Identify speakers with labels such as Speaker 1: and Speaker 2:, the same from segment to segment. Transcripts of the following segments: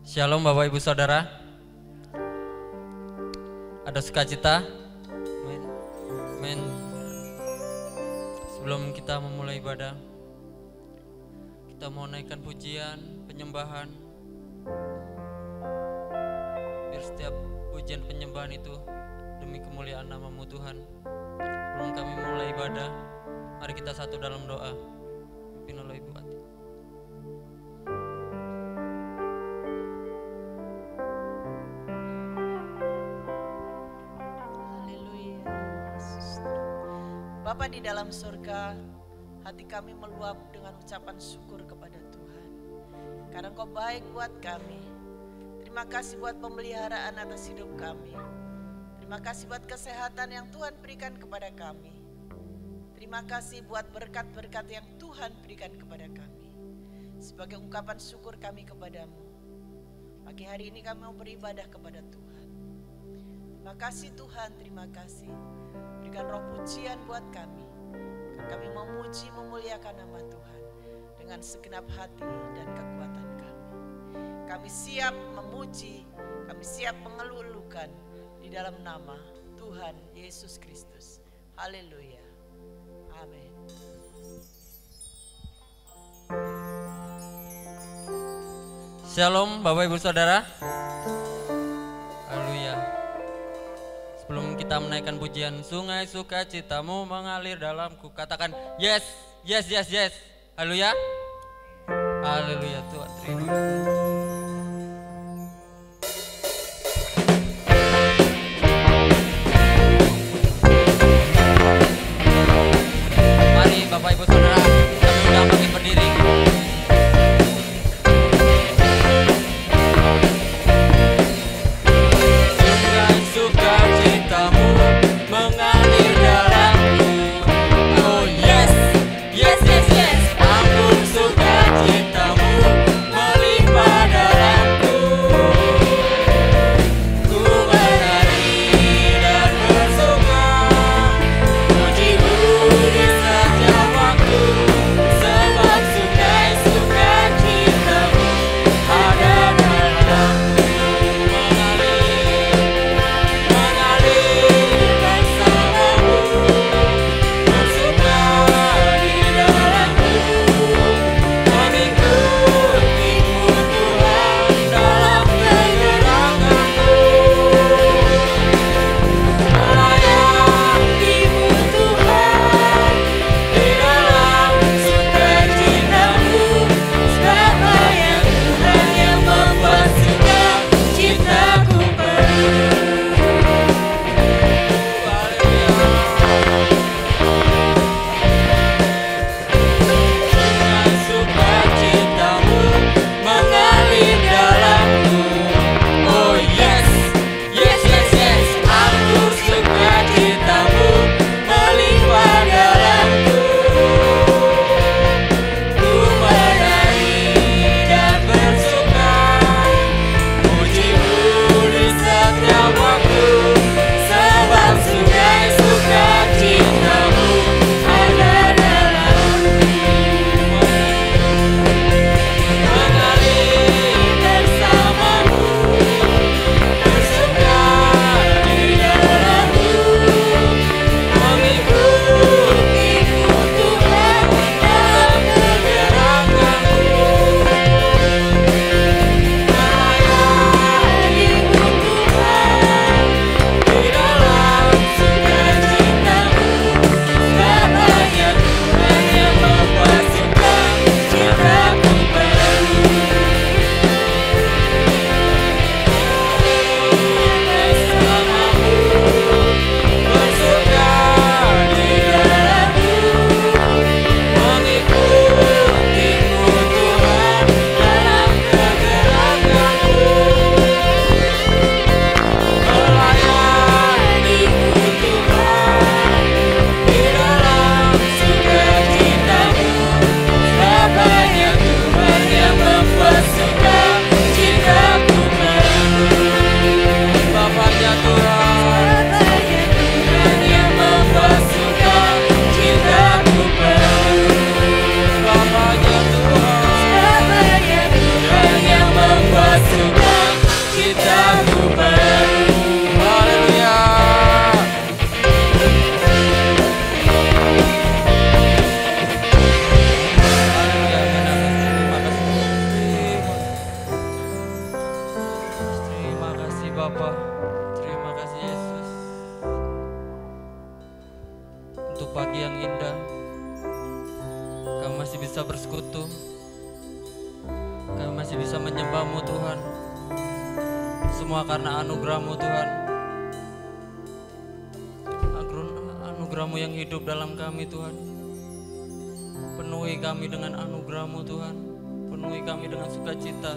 Speaker 1: Shalom Bapak Ibu Saudara. Ada sukacita. Amin. Sebelum kita memulai ibadah, kita mau naikkan pujian, penyembahan. Biar setiap pujian penyembahan itu demi kemuliaan nama-Mu Tuhan. Sebelum kami mulai ibadah, mari kita satu dalam doa. Pimpin oleh Ibu Ati.
Speaker 2: Bapa di dalam surga, hati kami meluap dengan ucapan syukur kepada Tuhan. Karena Engkau baik buat kami. Terima kasih buat pemeliharaan atas hidup kami. Terima kasih buat kesehatan yang Tuhan berikan kepada kami. Terima kasih buat berkat-berkat yang Tuhan berikan kepada kami. Sebagai ungkapan syukur kami kepadamu. Pagi hari ini kami mau beribadah kepada Tuhan. Terima kasih Tuhan, terima kasih. Berikan roh pujian buat kami. Kami memuji, memuliakan nama Tuhan dengan segenap hati dan kekuatan kami. Kami siap memuji, kami siap mengeluh-elukan di dalam nama Tuhan Yesus Kristus. Haleluya. Amin.
Speaker 1: Shalom Bapak Ibu Saudara. Haleluya. Sebelum kita menaikkan pujian, sungai sukacitamu mengalir dalamku. Katakan yes, yes, yes, yes. Haleluya. Haleluya Tuhan, terima kasih. Mari Bapak Ibu Saudara, kami undang bagi berdiri. Sungai sukacitamu mengalir dalamku. Oh yes, yes, yes, yes. Ampun sukacitamu melimpah dalamku. Ku menari dan bersuka, puji-mu di setiap waktu. masih bisa bersekutu, kami masih bisa menyembah-Mu Tuhan. Semua karena anugerah-Mu Tuhan. Anugerah-Mu yang hidup dalam kami Tuhan. Penuhi kami dengan anugerah-Mu Tuhan. Penuhi kami dengan sukacita.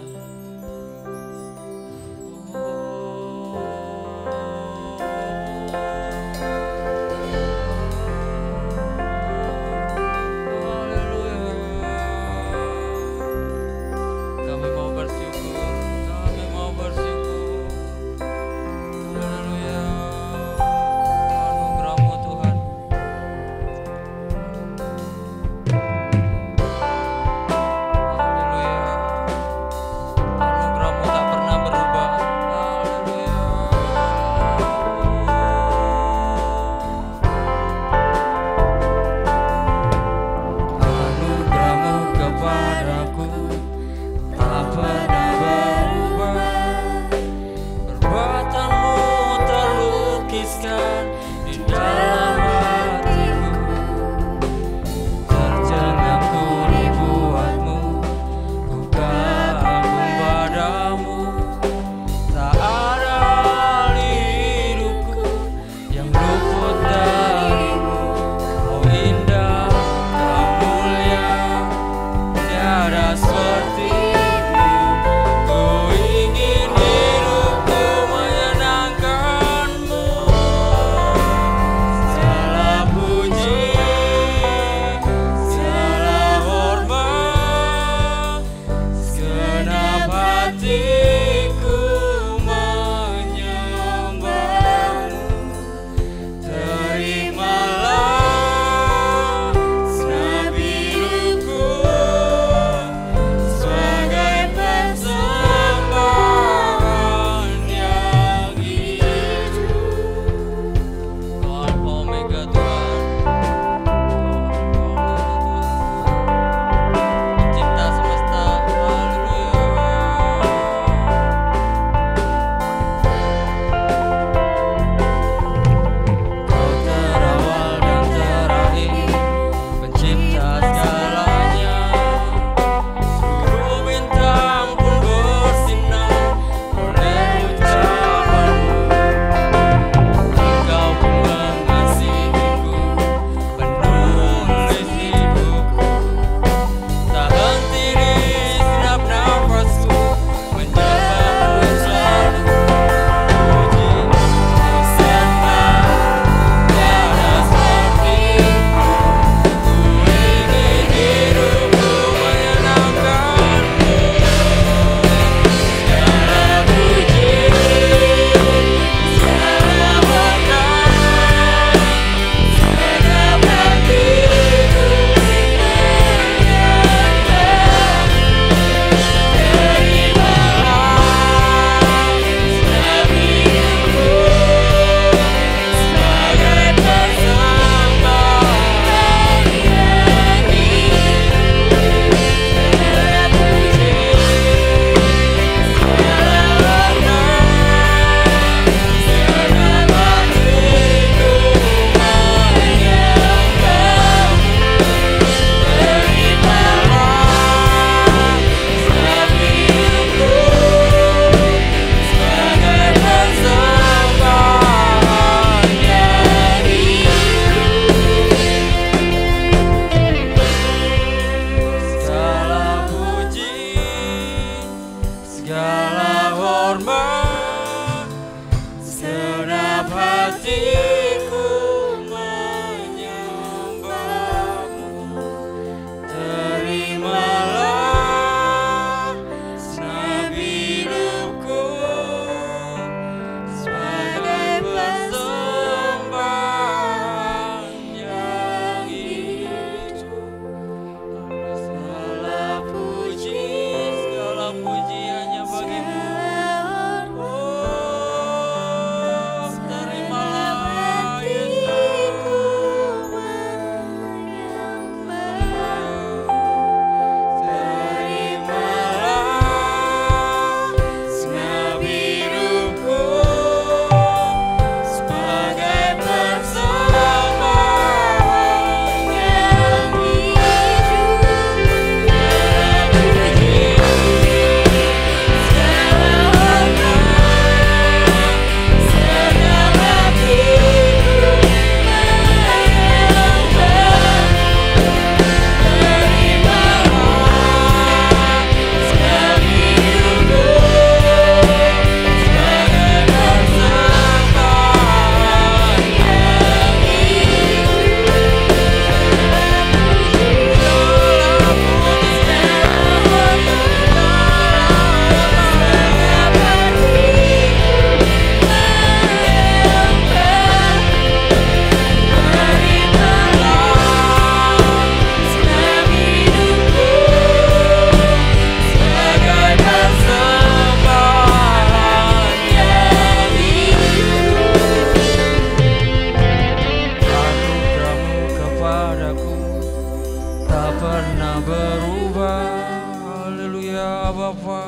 Speaker 1: berubah. Haleluya Bapa.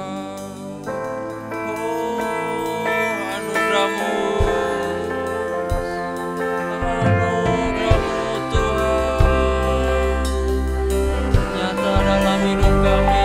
Speaker 1: Oh anugerah-Mu, anugerah-Mu Tuhan nyata dalam hidup kami.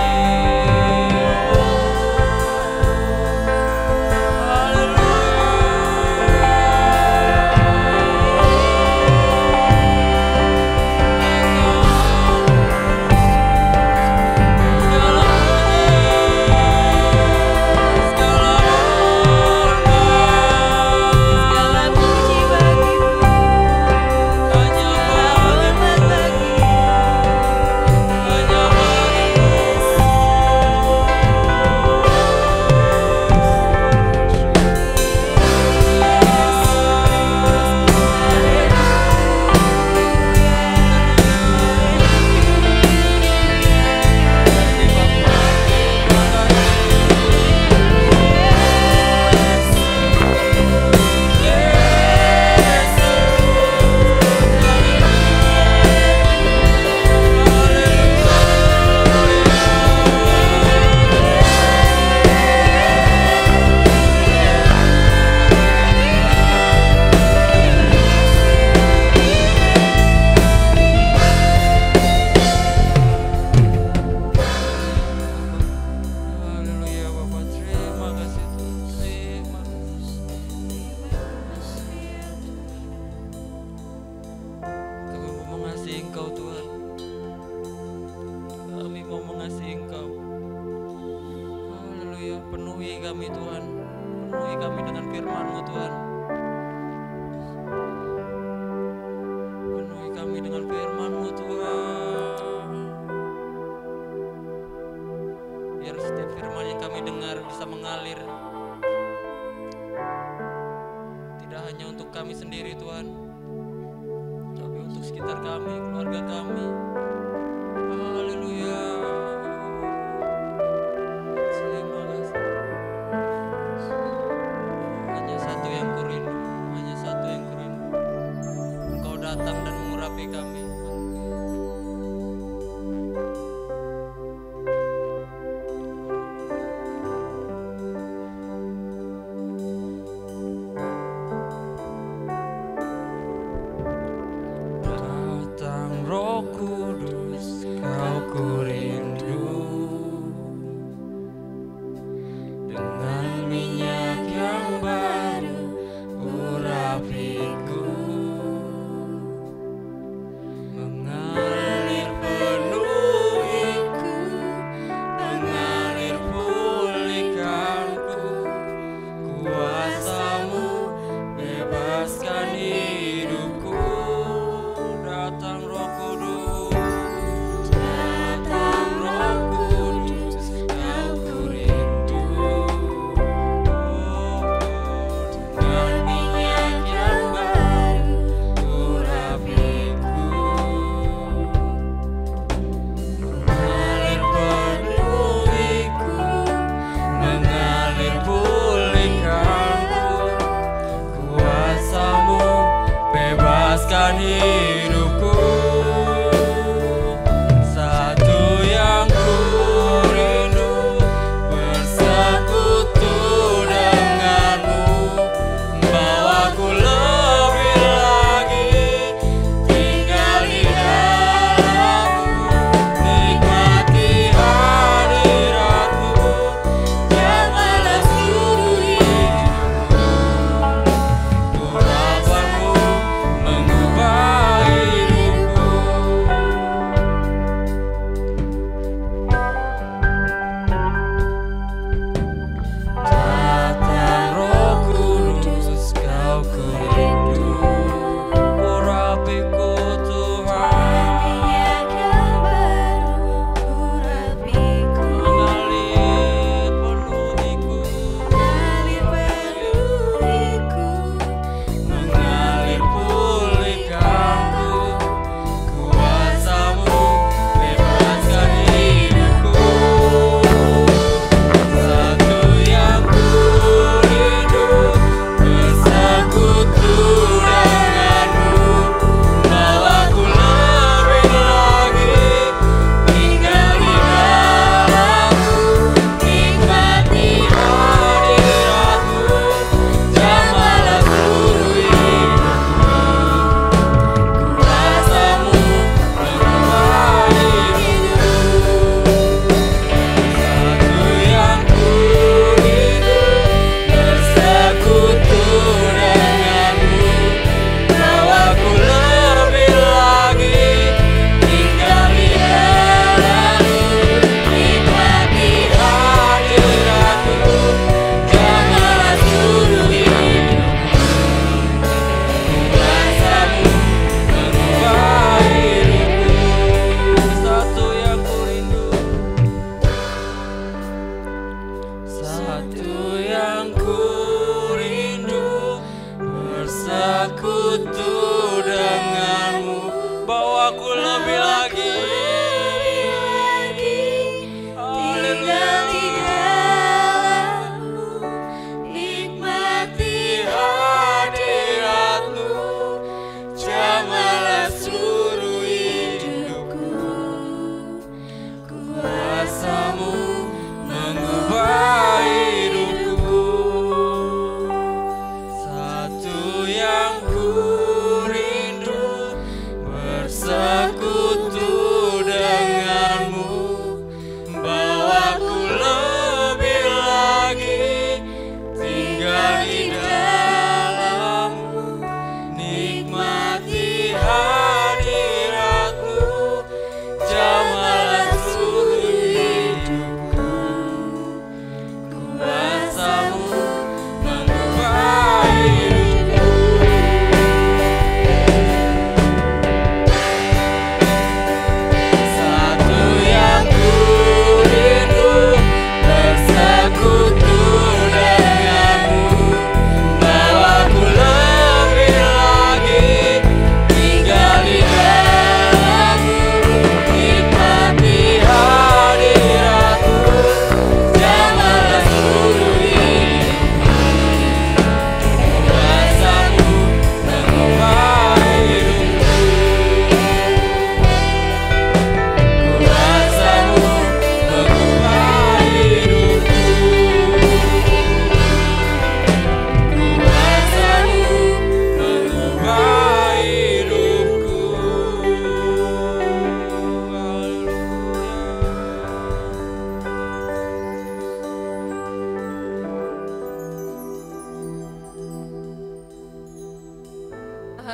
Speaker 3: Mengubah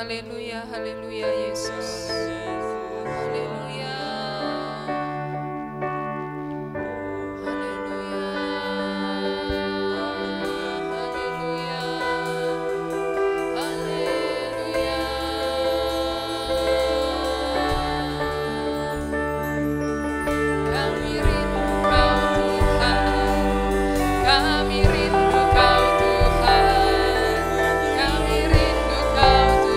Speaker 3: haleluya, haleluya Yesus. Haleluya. Haleluya. Haleluya. Haleluya. Kami rindu Kau Tuhan. Kami rindu Kau Tuhan. Kami rindu Kau Tuhan.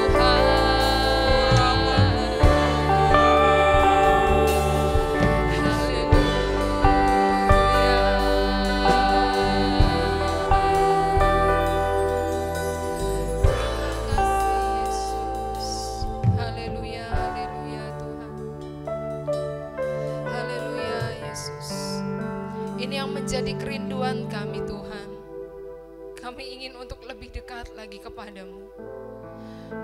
Speaker 3: Haleluya. Haleluya, haleluya Tuhan. Haleluya Yesus. Ini yang menjadi kerinduan kami Tuhan. Kami ingin untuk lebih dekat lagi kepadamu.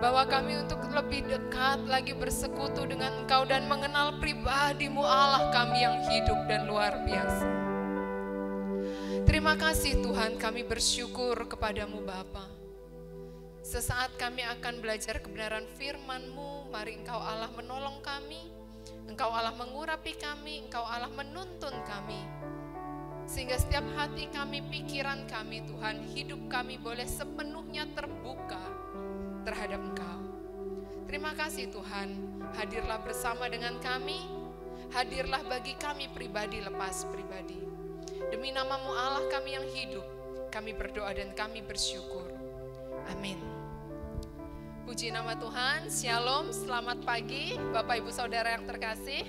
Speaker 3: Bahwa kami untuk lebih dekat lagi bersekutu dengan Engkau dan mengenal pribadi-Mu Allah kami yang hidup dan luar biasa. Terima kasih Tuhan, kami bersyukur kepadamu Bapa. Sesaat kami akan belajar kebenaran firman-Mu, mari Engkau Allah menolong kami, Engkau Allah mengurapi kami, Engkau Allah menuntun kami. Sehingga setiap hati kami, pikiran kami Tuhan, hidup kami boleh sepenuhnya terbuka terhadap Engkau. Terima kasih Tuhan, hadirlah bersama dengan kami, hadirlah bagi kami pribadi lepas pribadi. Demi nama-Mu Allah kami yang hidup, kami berdoa dan kami bersyukur. Amin. Puji nama Tuhan, Shalom, selamat pagi Bapak Ibu Saudara yang terkasih.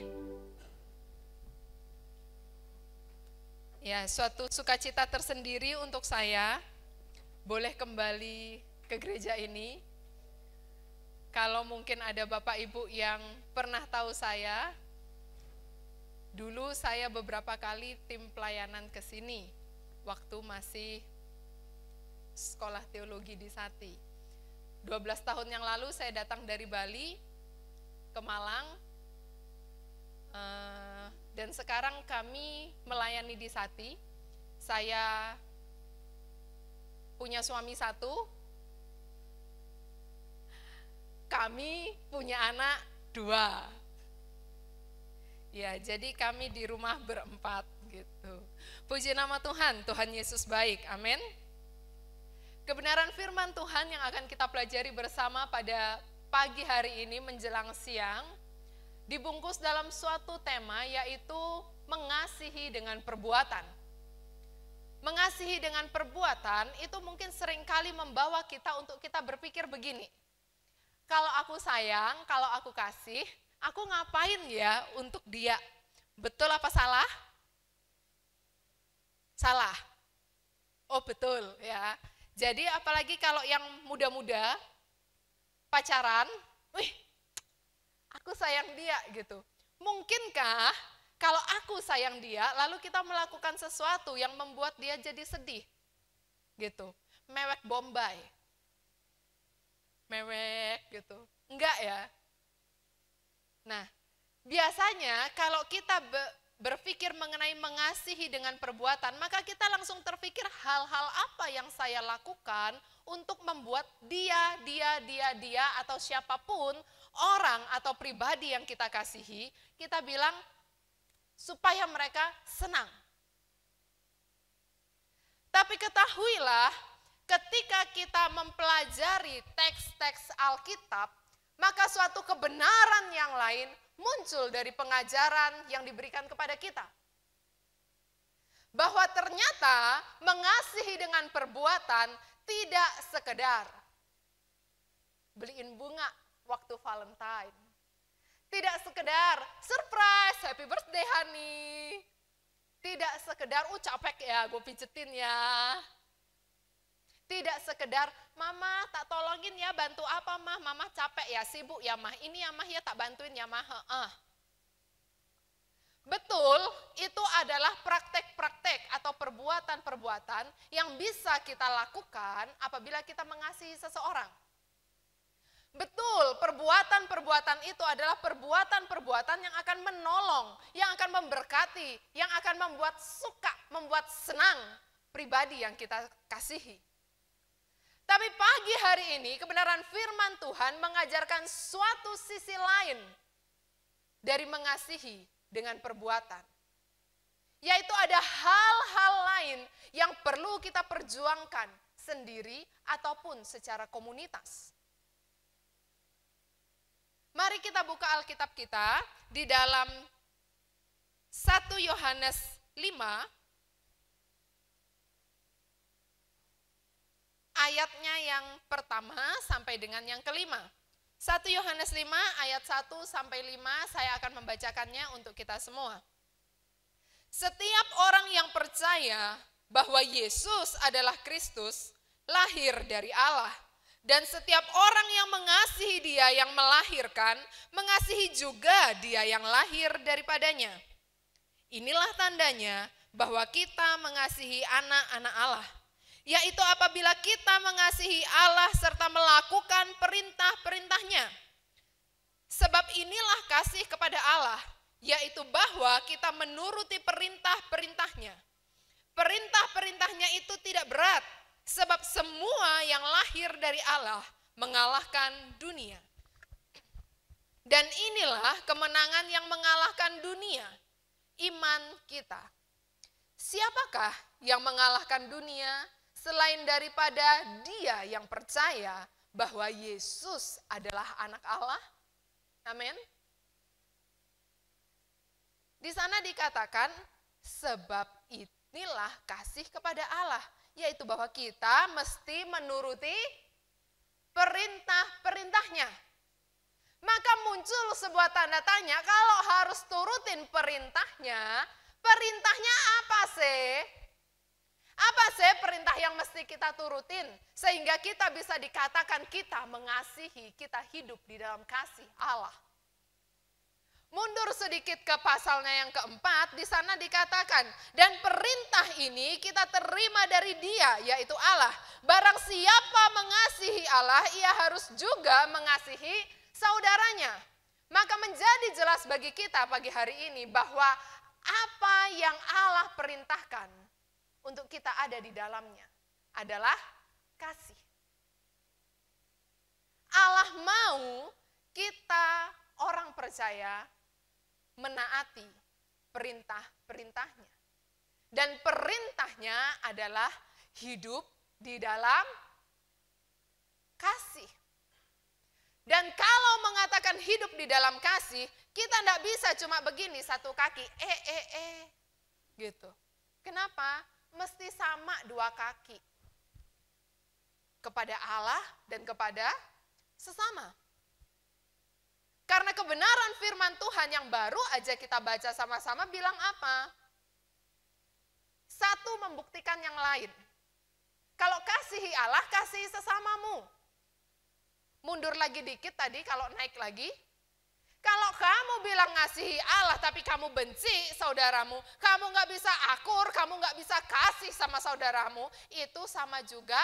Speaker 3: Ya, suatu sukacita tersendiri untuk saya boleh kembali ke gereja ini. Kalau mungkin ada Bapak Ibu yang pernah tahu saya, dulu saya beberapa kali tim pelayanan ke sini waktu masih sekolah teologi di Sati. 12 tahun yang lalu saya datang dari Bali ke Malang, dan sekarang kami melayani di Sati. Saya punya suami satu, kami punya anak 2. Ya, jadi kami di rumah berempat gitu. Puji nama Tuhan, Tuhan Yesus baik, amin. Kebenaran firman Tuhan yang akan kita pelajari bersama pada pagi hari ini menjelang siang, dibungkus dalam suatu tema yaitu mengasihi dengan perbuatan. Mengasihi dengan perbuatan itu mungkin seringkali membawa kita untuk kita berpikir begini. Kalau aku sayang, kalau aku kasih, aku ngapain ya untuk dia? Betul apa salah? Salah. Oh betul ya. Jadi apalagi kalau yang muda-muda pacaran, aku sayang dia gitu. Mungkinkah kalau aku sayang dia, lalu kita melakukan sesuatu yang membuat dia jadi sedih? Gitu. Mewek Bombay. Mewek gitu. Enggak ya. Nah, biasanya kalau kita berpikir mengenai mengasihi dengan perbuatan, maka kita langsung terpikir hal-hal apa yang saya lakukan untuk membuat dia atau siapapun orang atau pribadi yang kita kasihi, kita bilang supaya mereka senang. Tapi ketahuilah, ketika kita mempelajari teks-teks Alkitab, maka suatu kebenaran yang lain muncul dari pengajaran yang diberikan kepada kita. Bahwa ternyata mengasihi dengan perbuatan tidak sekedar beliin bunga waktu Valentine. Tidak sekedar surprise, happy birthday honey. Tidak sekedar, capek ya gue pijetin ya. Tidak sekedar, mama tak tolongin ya, bantu apa mah, mama capek ya, sibuk ya mah, ini ya mah ya tak bantuin ya mah. Betul, itu adalah praktek-praktek atau perbuatan-perbuatan yang bisa kita lakukan apabila kita mengasihi seseorang. Betul, perbuatan-perbuatan itu adalah perbuatan-perbuatan yang akan menolong, yang akan memberkati, yang akan membuat suka, membuat senang pribadi yang kita kasihi. Tapi pagi hari ini kebenaran firman Tuhan mengajarkan suatu sisi lain dari mengasihi dengan perbuatan. Yaitu ada hal-hal lain yang perlu kita perjuangkan sendiri ataupun secara komunitas. Mari kita buka Alkitab kita di dalam 1 Yohanes 5 ayatnya yang pertama sampai dengan yang kelima. 1 Yohanes 5 ayat 1 sampai 5 saya akan membacakannya untuk kita semua. Setiap orang yang percaya bahwa Yesus adalah Kristus lahir dari Allah. Dan setiap orang yang mengasihi Dia yang melahirkan, mengasihi juga Dia yang lahir daripadanya. Inilah tandanya bahwa kita mengasihi anak-anak Allah, yaitu apabila kita mengasihi Allah serta melakukan perintah-perintahnya. Sebab inilah kasih kepada Allah, yaitu bahwa kita menuruti perintah-perintahnya. Perintah-perintahnya itu tidak berat, sebab semua yang lahir dari Allah mengalahkan dunia. Dan inilah kemenangan yang mengalahkan dunia, iman kita. Siapakah yang mengalahkan dunia selain daripada dia yang percaya bahwa Yesus adalah anak Allah? Amin. Di sana dikatakan, sebab inilah kasih kepada Allah, yaitu bahwa kita mesti menuruti perintah-perintahnya. Maka muncul sebuah tanda tanya, kalau harus turutin perintahnya, perintahnya apa sih? Apa sih perintah yang mesti kita turutin? Sehingga kita bisa dikatakan kita mengasihi, kita hidup di dalam kasih Allah. Mundur sedikit ke pasalnya yang keempat, di sana dikatakan, dan perintah ini kita terima dari Dia, yaitu Allah. Barang siapa mengasihi Allah, ia harus juga mengasihi saudaranya. Maka menjadi jelas bagi kita pagi hari ini bahwa apa yang Allah perintahkan untuk kita ada di dalamnya adalah kasih. Allah mau kita orang percaya menaati perintah-perintahnya. Dan perintahnya adalah hidup di dalam kasih. Dan kalau mengatakan hidup di dalam kasih, kita tidak bisa cuma begini satu kaki, gitu. Kenapa? Mesti sama dua kaki. Kepada Allah dan kepada sesama. Karena kebenaran firman Tuhan yang baru aja kita baca sama-sama bilang apa? Satu membuktikan yang lain. Kalau kasihi Allah, kasihi sesamamu. Mundur lagi dikit tadi kalau naik lagi. Kalau kamu bilang ngasihi Allah tapi kamu benci saudaramu, kamu nggak bisa akur, kamu nggak bisa kasih sama saudaramu, itu sama juga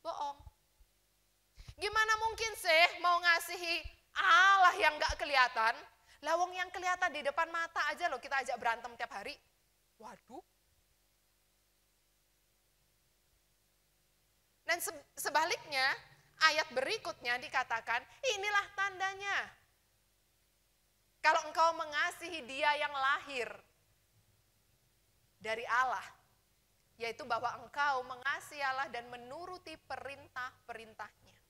Speaker 3: bohong. Gimana mungkin sih mau ngasihi Allah yang gak kelihatan, lawang yang kelihatan di depan mata aja loh kita ajak berantem tiap hari. Waduh. Dan sebaliknya ayat berikutnya dikatakan inilah tandanya. Kalau engkau mengasihi Dia yang lahir dari Allah, yaitu bahwa engkau mengasihi Allah dan menuruti perintah-perintahnya.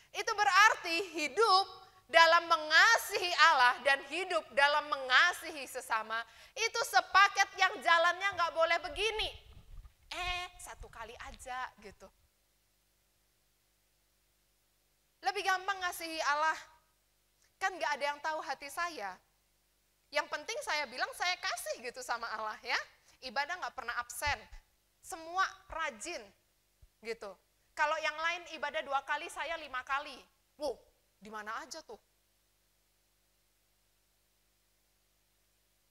Speaker 3: Itu berarti hidup dalam mengasihi Allah dan hidup dalam mengasihi sesama itu sepaket yang jalannya nggak boleh begini. Satu kali aja gitu. Lebih gampang ngasihi Allah. Kan nggak ada yang tahu hati saya. Yang penting saya bilang saya kasih gitu sama Allah ya. Ibadah nggak pernah absen. Semua rajin gitu. Kalau yang lain ibadah 2 kali, saya 5 kali. Wow, di mana aja tuh?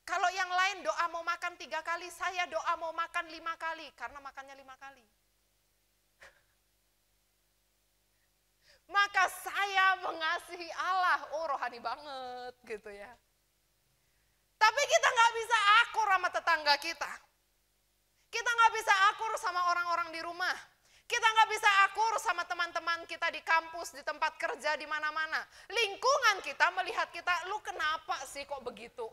Speaker 3: Kalau yang lain doa mau makan 3 kali, saya doa mau makan 5 kali. Karena makannya 5 kali. Maka saya mengasihi Allah. Oh, rohani banget gitu ya. Tapi kita nggak bisa akur sama tetangga kita. Kita nggak bisa akur sama orang-orang di rumah. Kita nggak bisa akur sama teman-teman kita di kampus, di tempat kerja, di mana-mana. Lingkungan kita melihat kita, lu kenapa sih kok begitu?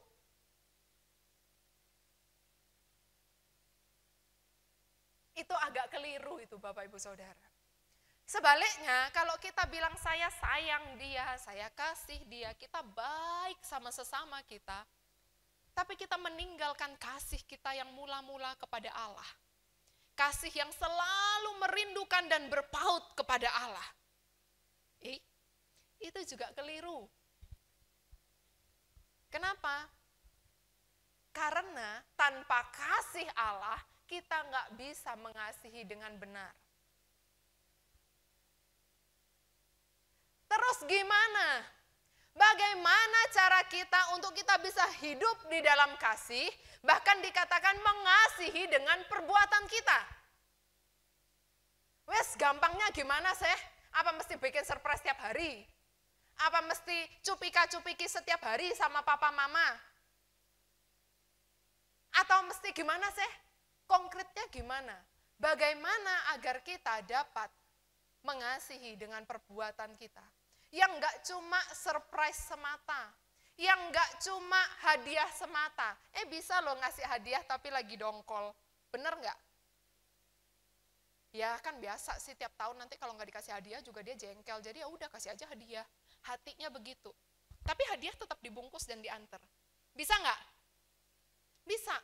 Speaker 3: Itu agak keliru itu Bapak Ibu Saudara. Sebaliknya, kalau kita bilang saya sayang dia, saya kasih dia, kita baik sama sesama kita, tapi kita meninggalkan kasih kita yang mula-mula kepada Allah. Kasih yang selalu merindukan dan berpaut kepada Allah. Itu juga keliru. Kenapa? Karena tanpa kasih Allah, kita nggak bisa mengasihi dengan benar. Terus gimana? Bagaimana cara kita untuk kita bisa hidup di dalam kasih, bahkan dikatakan mengasihi dengan perbuatan kita? Wes gampangnya gimana sih? Apa mesti bikin surprise setiap hari? Apa mesti cupika-cupiki setiap hari sama papa mama? Atau mesti gimana sih? Konkretnya gimana? Bagaimana agar kita dapat mengasihi dengan perbuatan kita? Yang enggak cuma surprise semata, yang enggak cuma hadiah semata. Bisa loh ngasih hadiah tapi lagi dongkol, bener enggak? Ya kan biasa sih tiap tahun nanti kalau nggak dikasih hadiah juga dia jengkel, jadi ya udah kasih aja hadiah. Hatinya begitu. Tapi hadiah tetap dibungkus dan diantar. Bisa nggak? Bisa.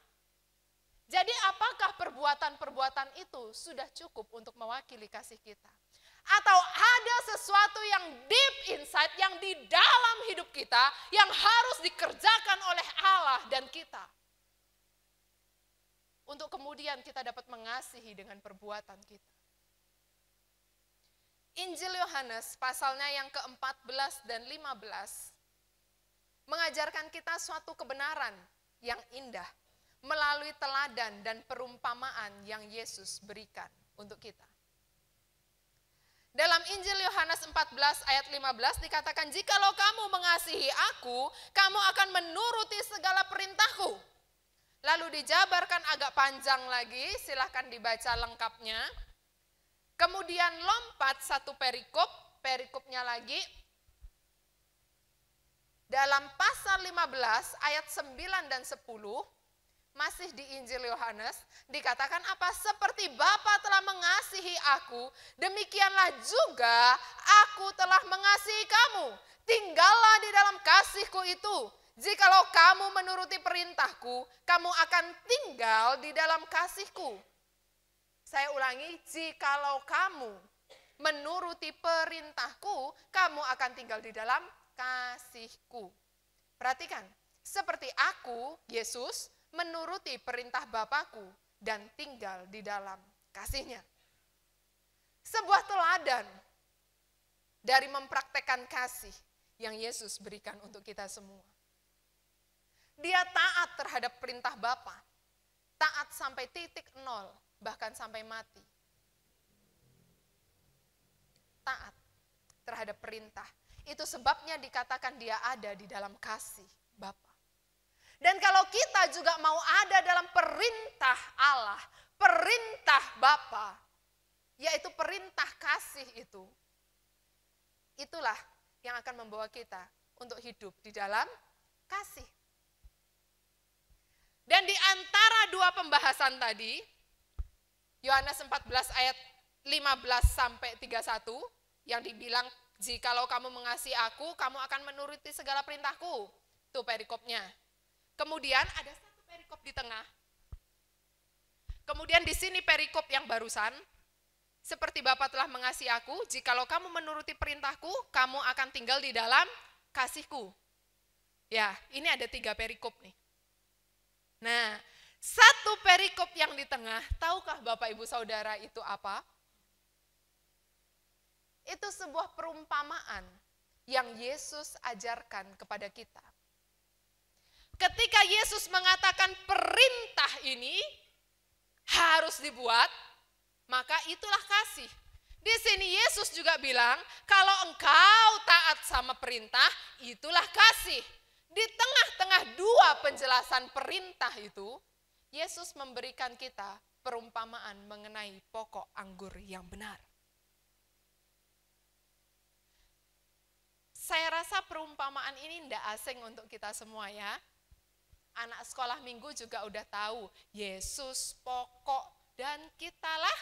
Speaker 3: Jadi apakah perbuatan-perbuatan itu sudah cukup untuk mewakili kasih kita? Atau ada sesuatu yang deep inside, yang di dalam hidup kita, yang harus dikerjakan oleh Allah dan kita. Untuk kemudian kita dapat mengasihi dengan perbuatan kita. Injil Yohanes pasalnya yang ke-14 dan 15 mengajarkan kita suatu kebenaran yang indah melalui teladan dan perumpamaan yang Yesus berikan untuk kita. Dalam Injil Yohanes 14 ayat 15 dikatakan, "Jikalau kamu mengasihi aku, kamu akan menuruti segala perintahku." Lalu dijabarkan agak panjang lagi, silahkan dibaca lengkapnya. Kemudian lompat satu perikopnya lagi. Dalam pasal 15 ayat 9 dan 10, masih di Injil Yohanes, dikatakan apa? "Seperti Bapa telah mengasihi aku, demikianlah juga aku telah mengasihi kamu. Tinggallah di dalam kasihku itu. Jikalau kamu menuruti perintahku, kamu akan tinggal di dalam kasihku." Saya ulangi, jikalau kamu menuruti perintahku, kamu akan tinggal di dalam kasihku. Perhatikan, seperti aku, Yesus, menuruti perintah Bapakku dan tinggal di dalam kasihnya. Sebuah teladan dari mempraktekkan kasih yang Yesus berikan untuk kita semua. Dia taat terhadap perintah Bapa, taat sampai titik nol, bahkan sampai mati. Taat terhadap perintah. Itu sebabnya dikatakan dia ada di dalam kasih Bapa. Dan kalau kita juga mau ada dalam perintah Allah, perintah Bapa, yaitu perintah kasih itu, itulah yang akan membawa kita untuk hidup di dalam kasih. Dan di antara dua pembahasan tadi, Yohanes 14 ayat 15 sampai 31, yang dibilang, "Jikalau kamu mengasihi aku, kamu akan menuruti segala perintahku." Itu perikopnya. Kemudian ada satu perikop di tengah. Kemudian di sini perikop yang barusan, "Seperti Bapa telah mengasihi aku, jikalau kamu menuruti perintahku, kamu akan tinggal di dalam kasihku." Ya, ini ada 3 perikop nih. Nah, satu perikop yang di tengah, tahukah Bapak Ibu Saudara itu apa? Itu sebuah perumpamaan yang Yesus ajarkan kepada kita. Ketika Yesus mengatakan perintah ini harus dibuat, maka itulah kasih. Di sini Yesus juga bilang, kalau engkau taat sama perintah, itulah kasih. Di tengah-tengah dua penjelasan perintah itu, Yesus memberikan kita perumpamaan mengenai pokok anggur yang benar. Saya rasa perumpamaan ini tidak asing untuk kita semua ya. Anak sekolah minggu juga udah tahu, Yesus pokok dan kitalah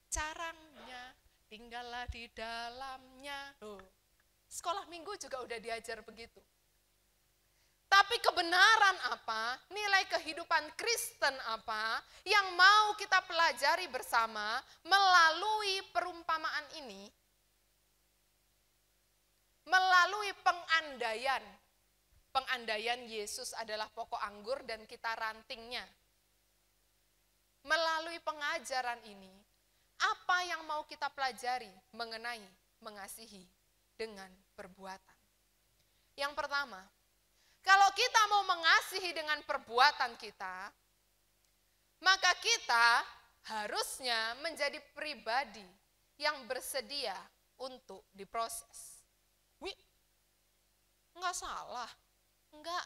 Speaker 3: carangnya, tinggallah di dalamnya. Sekolah minggu juga udah diajar begitu. Tapi kebenaran apa, nilai kehidupan Kristen apa yang mau kita pelajari bersama melalui perumpamaan ini, melalui pengandaian. Pengandaian Yesus adalah pokok anggur dan kita rantingnya. Melalui pengajaran ini, apa yang mau kita pelajari mengenai mengasihi dengan perbuatan? Yang pertama, kalau kita mau mengasihi dengan perbuatan kita, maka kita harusnya menjadi pribadi yang bersedia untuk diproses. Wih, enggak salah. Enggak.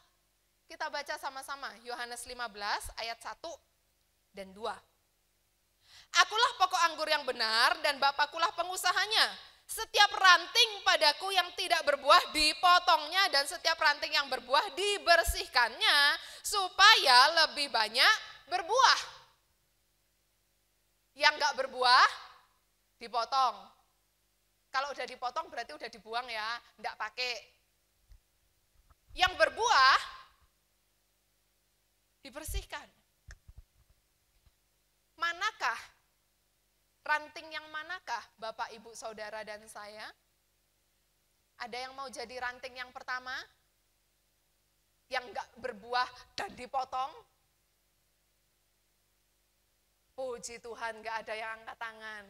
Speaker 3: Kita baca sama-sama Yohanes 15 ayat 1 dan 2. Akulah pokok anggur yang benar dan Bapakulah pengusahanya. Setiap ranting padaku yang tidak berbuah dipotongnya dan setiap ranting yang berbuah dibersihkannya supaya lebih banyak berbuah. Yang enggak berbuah dipotong. Kalau udah dipotong berarti udah dibuang ya, enggak pakai. Yang berbuah dibersihkan. Manakah ranting yang manakah Bapak, Ibu, Saudara, dan saya? Ada yang mau jadi ranting yang pertama? Yang enggak berbuah dan dipotong? Puji Tuhan enggak ada yang angkat tangan.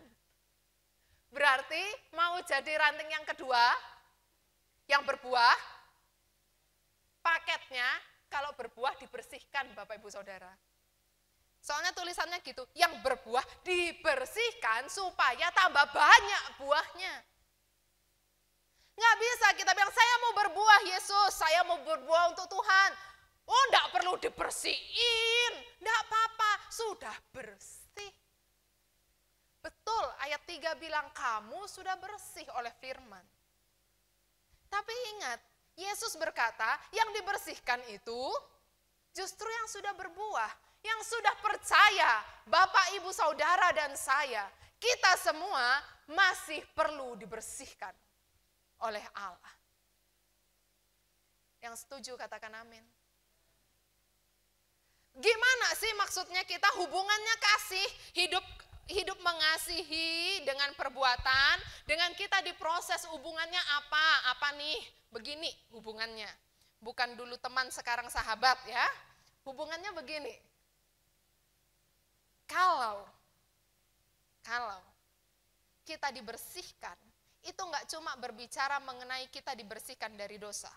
Speaker 3: Berarti mau jadi ranting yang kedua? Yang berbuah? Paketnya kalau berbuah dibersihkan Bapak, Ibu, Saudara. Soalnya tulisannya gitu, yang berbuah dibersihkan supaya tambah banyak buahnya. Nggak bisa kita bilang, saya mau berbuah Yesus, saya mau berbuah untuk Tuhan. Oh, enggak perlu dibersihin, enggak apa-apa, sudah bersih. Betul, ayat 3 bilang kamu sudah bersih oleh firman. Tapi ingat, Yesus berkata, yang dibersihkan itu justru yang sudah berbuah, yang sudah percaya, Bapak, Ibu, Saudara, dan saya, kita semua masih perlu dibersihkan oleh Allah. Yang setuju katakan amin. Gimana sih maksudnya kita hubungannya kasih, hidup mengasihi dengan perbuatan, dengan kita diproses hubungannya apa nih, begini hubungannya. Bukan dulu teman sekarang sahabat ya, hubungannya begini. Kalau kita dibersihkan, itu enggak cuma berbicara mengenai kita dibersihkan dari dosa.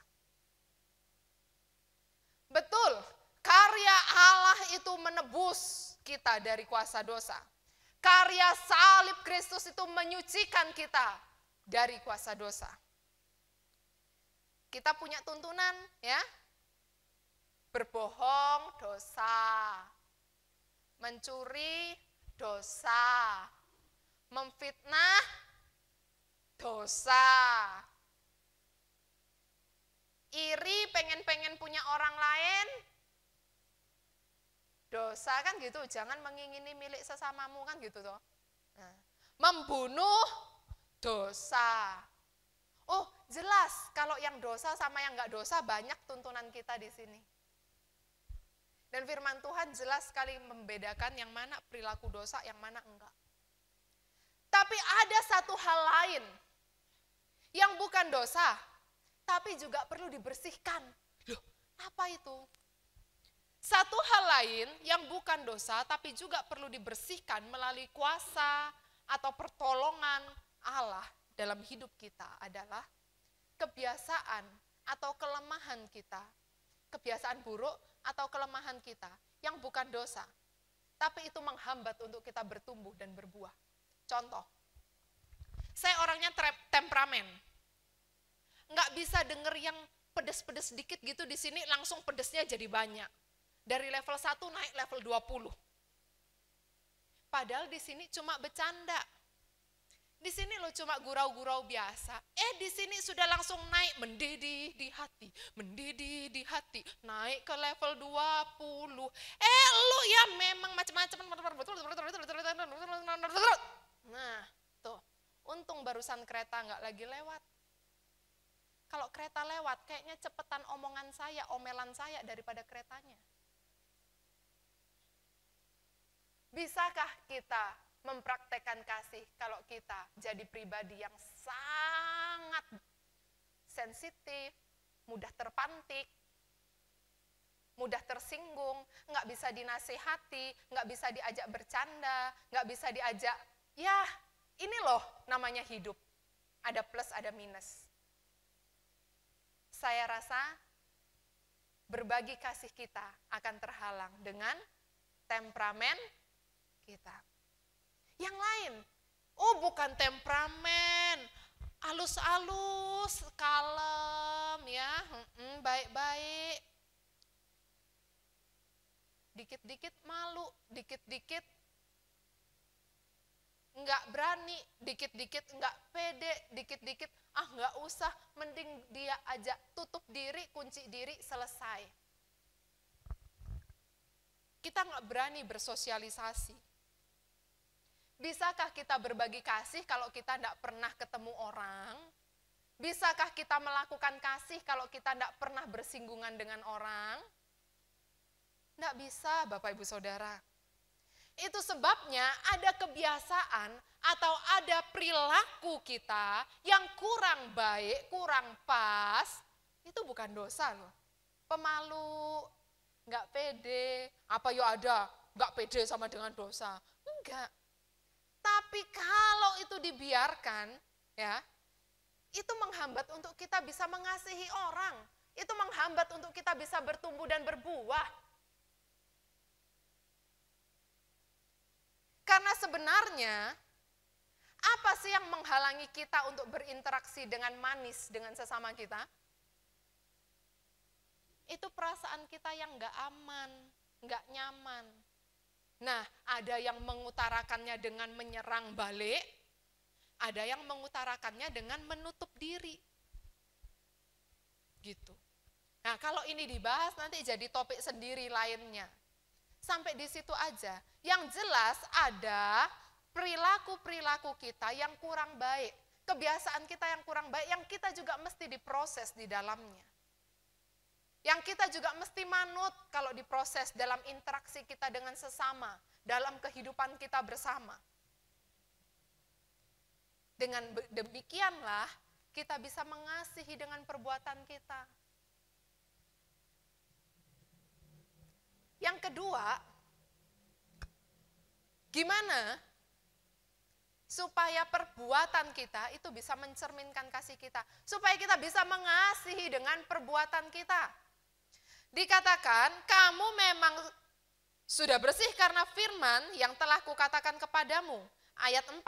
Speaker 3: Betul, karya Allah itu menebus kita dari kuasa dosa. Karya salib Kristus itu menyucikan kita dari kuasa dosa. Kita punya tuntunan ya. Berbohong dosa. Mencuri dosa. Memfitnah dosa. Iri pengen punya orang lain dosa kan gitu, jangan mengingini milik sesamamu kan gitu toh. Nah, membunuh dosa. Oh, jelas kalau yang dosa sama yang enggak dosa banyak tuntunan kita di sini. Dan firman Tuhan jelas sekali membedakan yang mana perilaku dosa, yang mana enggak. Tapi ada satu hal lain yang bukan dosa, tapi juga perlu dibersihkan. Loh, apa itu? Satu hal lain yang bukan dosa tapi juga perlu dibersihkan melalui kuasa atau pertolongan Allah dalam hidup kita adalah kebiasaan atau kelemahan kita. Kebiasaan buruk atau kelemahan kita yang bukan dosa. Tapi itu menghambat untuk kita bertumbuh dan berbuah. Contoh, saya orangnya temperamen. Nggak bisa denger yang pedes-pedes sedikit gitu di sini langsung pedesnya jadi banyak. Dari level 1 naik level 20. Padahal di sini cuma bercanda. Di sini lo cuma gurau-gurau biasa. Di sini sudah langsung naik, mendidih di hati, mendidih di hati, naik ke level 20. Lo ya memang macam-macam. Nah, tuh, untung barusan kereta nggak lagi lewat. Kalau kereta lewat, kayaknya cepetan omongan saya, omelan saya daripada keretanya. Bisakah kita mempraktekkan kasih kalau kita jadi pribadi yang sangat sensitif, mudah terpantik, mudah tersinggung, nggak bisa dinasehati, nggak bisa diajak bercanda, nggak bisa diajak, ya ini loh namanya hidup, ada plus ada minus. Saya rasa berbagi kasih kita akan terhalang dengan temperamen kita. Yang lain, bukan temperamen, halus-halus, kalem ya, baik-baik. Dikit-dikit malu, dikit-dikit nggak berani, dikit-dikit nggak pede, dikit-dikit nggak usah, mending dia ajak tutup diri, kunci diri, selesai. Kita nggak berani bersosialisasi. Bisakah kita berbagi kasih kalau kita tidak pernah ketemu orang? Bisakah kita melakukan kasih kalau kita tidak pernah bersinggungan dengan orang? Tidak bisa, Bapak Ibu Saudara. Itu sebabnya ada kebiasaan atau ada perilaku kita yang kurang baik, kurang pas, itu bukan dosa loh. Pemalu, nggak pede, apa ya ada, nggak pede sama dengan dosa. Enggak. Tapi kalau itu dibiarkan, ya, itu menghambat untuk kita bisa mengasihi orang. Itu menghambat untuk kita bisa bertumbuh dan berbuah. Karena sebenarnya, apa sih yang menghalangi kita untuk berinteraksi dengan manis dengan sesama kita? Itu perasaan kita yang nggak aman, nggak nyaman. Nah, ada yang mengutarakannya dengan menyerang balik, ada yang mengutarakannya dengan menutup diri. Gitu. Nah, kalau ini dibahas nanti jadi topik sendiri lainnya. Sampai di situ aja. Yang jelas ada perilaku-perilaku kita yang kurang baik. Kebiasaan kita yang kurang baik, yang kita juga mesti diproses di dalamnya. Yang kita juga mesti manut kalau diproses dalam interaksi kita dengan sesama, dalam kehidupan kita bersama. Dengan demikianlah kita bisa mengasihi dengan perbuatan kita. Yang kedua, gimana supaya perbuatan kita itu bisa mencerminkan kasih kita, supaya kita bisa mengasihi dengan perbuatan kita. Dikatakan, kamu memang sudah bersih karena firman yang telah kukatakan kepadamu. Ayat 4,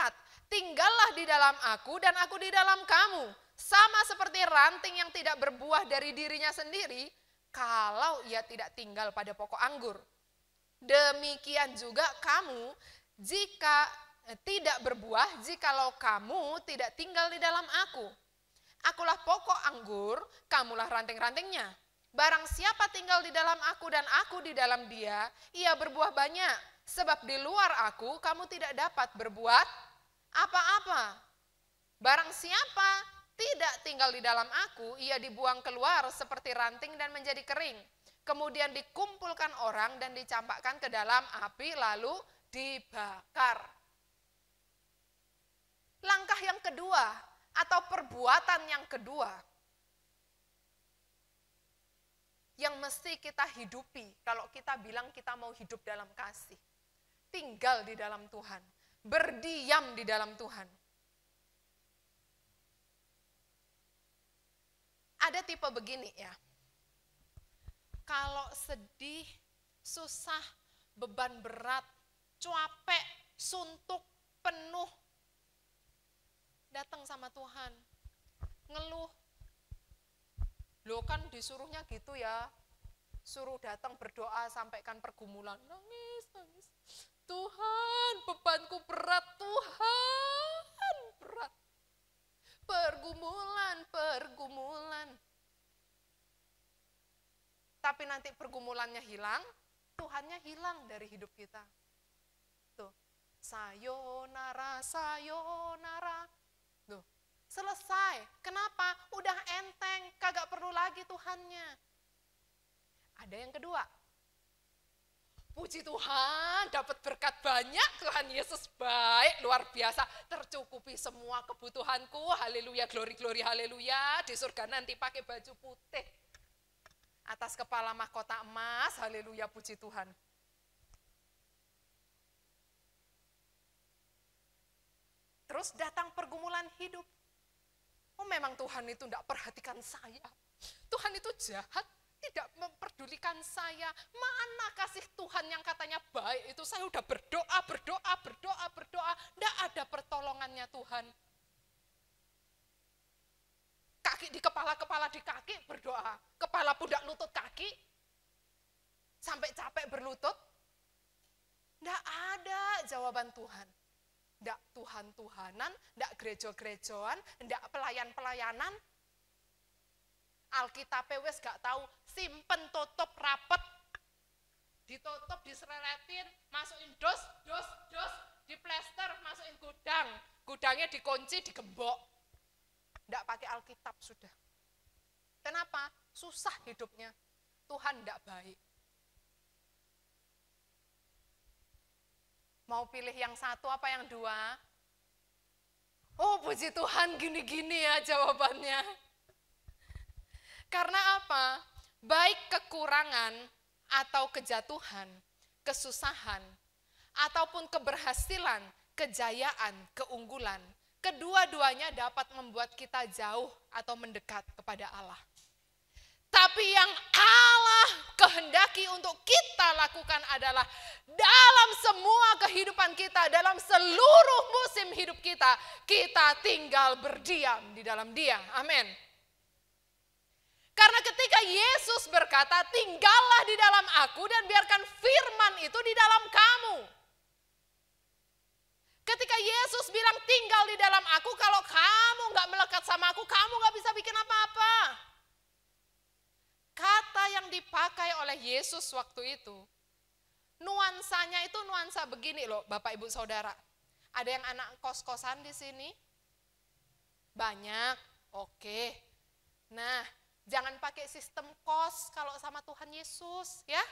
Speaker 3: tinggallah di dalam aku dan aku di dalam kamu. Sama seperti ranting yang tidak berbuah dari dirinya sendiri, kalau ia tidak tinggal pada pokok anggur. Demikian juga kamu, jika tidak berbuah, jikalau kamu tidak tinggal di dalam aku. Akulah pokok anggur, kamulah ranting-rantingnya. Barang siapa tinggal di dalam aku dan aku di dalam dia, ia berbuah banyak. Sebab di luar aku, kamu tidak dapat berbuat apa-apa. Barang siapa tidak tinggal di dalam aku, ia dibuang keluar seperti ranting dan menjadi kering. Kemudian dikumpulkan orang dan dicampakkan ke dalam api, lalu dibakar. Langkah yang kedua, atau perbuatan yang kedua, yang mesti kita hidupi kalau kita bilang kita mau hidup dalam kasih. Tinggal di dalam Tuhan, berdiam di dalam Tuhan. Ada tipe begini ya, kalau sedih, susah, beban berat, capek, suntuk, penuh, datang sama Tuhan, ngeluh. Loh kan disuruhnya gitu ya, suruh datang berdoa, sampaikan pergumulan. Nangis, nangis. Tuhan, bebanku berat, Tuhan, berat. Pergumulan, pergumulan. Tapi nanti pergumulannya hilang, Tuhannya hilang dari hidup kita. Tuh, sayonara, sayonara. Tuh, selesai. Kenapa? Udah enteng, kagak perlu lagi Tuhannya. Ada yang kedua. Puji Tuhan, dapat berkat banyak, Tuhan Yesus baik, luar biasa, tercukupi semua kebutuhanku, haleluya, glory, glory, haleluya, di surga nanti pakai baju putih, atas kepala mahkota emas, haleluya, puji Tuhan. Terus datang pergumulan hidup. Oh memang Tuhan itu tidak perhatikan saya, Tuhan itu jahat, tidak memperdulikan saya. Mana kasih Tuhan yang katanya baik itu, saya udah berdoa, berdoa, berdoa, berdoa, tidak ada pertolongannya Tuhan. Kaki di kepala, kepala di kaki, berdoa. Kepala pundak lutut kaki, sampai capek berlutut. Tidak ada jawaban Tuhan. Tidak Tuhan-Tuhanan, tidak gereja-gerejoan, tidak pelayan-pelayanan. Alkitab wes gak tahu, simpen, tutup, rapet, ditutup, disereletin, masukin dos, diplester, masukin gudang, gudangnya dikunci, digembok. Nggak pakai Alkitab sudah. Kenapa? Susah hidupnya. Tuhan nggak baik. Mau pilih yang satu apa yang dua? Oh puji Tuhan, gini-gini ya jawabannya. Karena apa? Baik kekurangan atau kejatuhan, kesusahan, ataupun keberhasilan, kejayaan, keunggulan, kedua-duanya dapat membuat kita jauh atau mendekat kepada Allah. Tapi yang Allah kehendaki untuk kita lakukan adalah dalam semua kehidupan kita, dalam seluruh musim hidup kita, kita tinggal berdiam di dalam Dia. Amin. Karena ketika Yesus berkata, tinggallah di dalam aku dan biarkan firman itu di dalam kamu. Ketika Yesus bilang tinggal di dalam aku, kalau kamu gak melekat sama aku, kamu gak bisa bikin apa-apa. Kata yang dipakai oleh Yesus waktu itu, nuansanya itu nuansa begini loh Bapak Ibu Saudara. Ada yang anak kos-kosan di sini? Banyak, oke. Nah, jangan pakai sistem kos kalau sama Tuhan Yesus ya.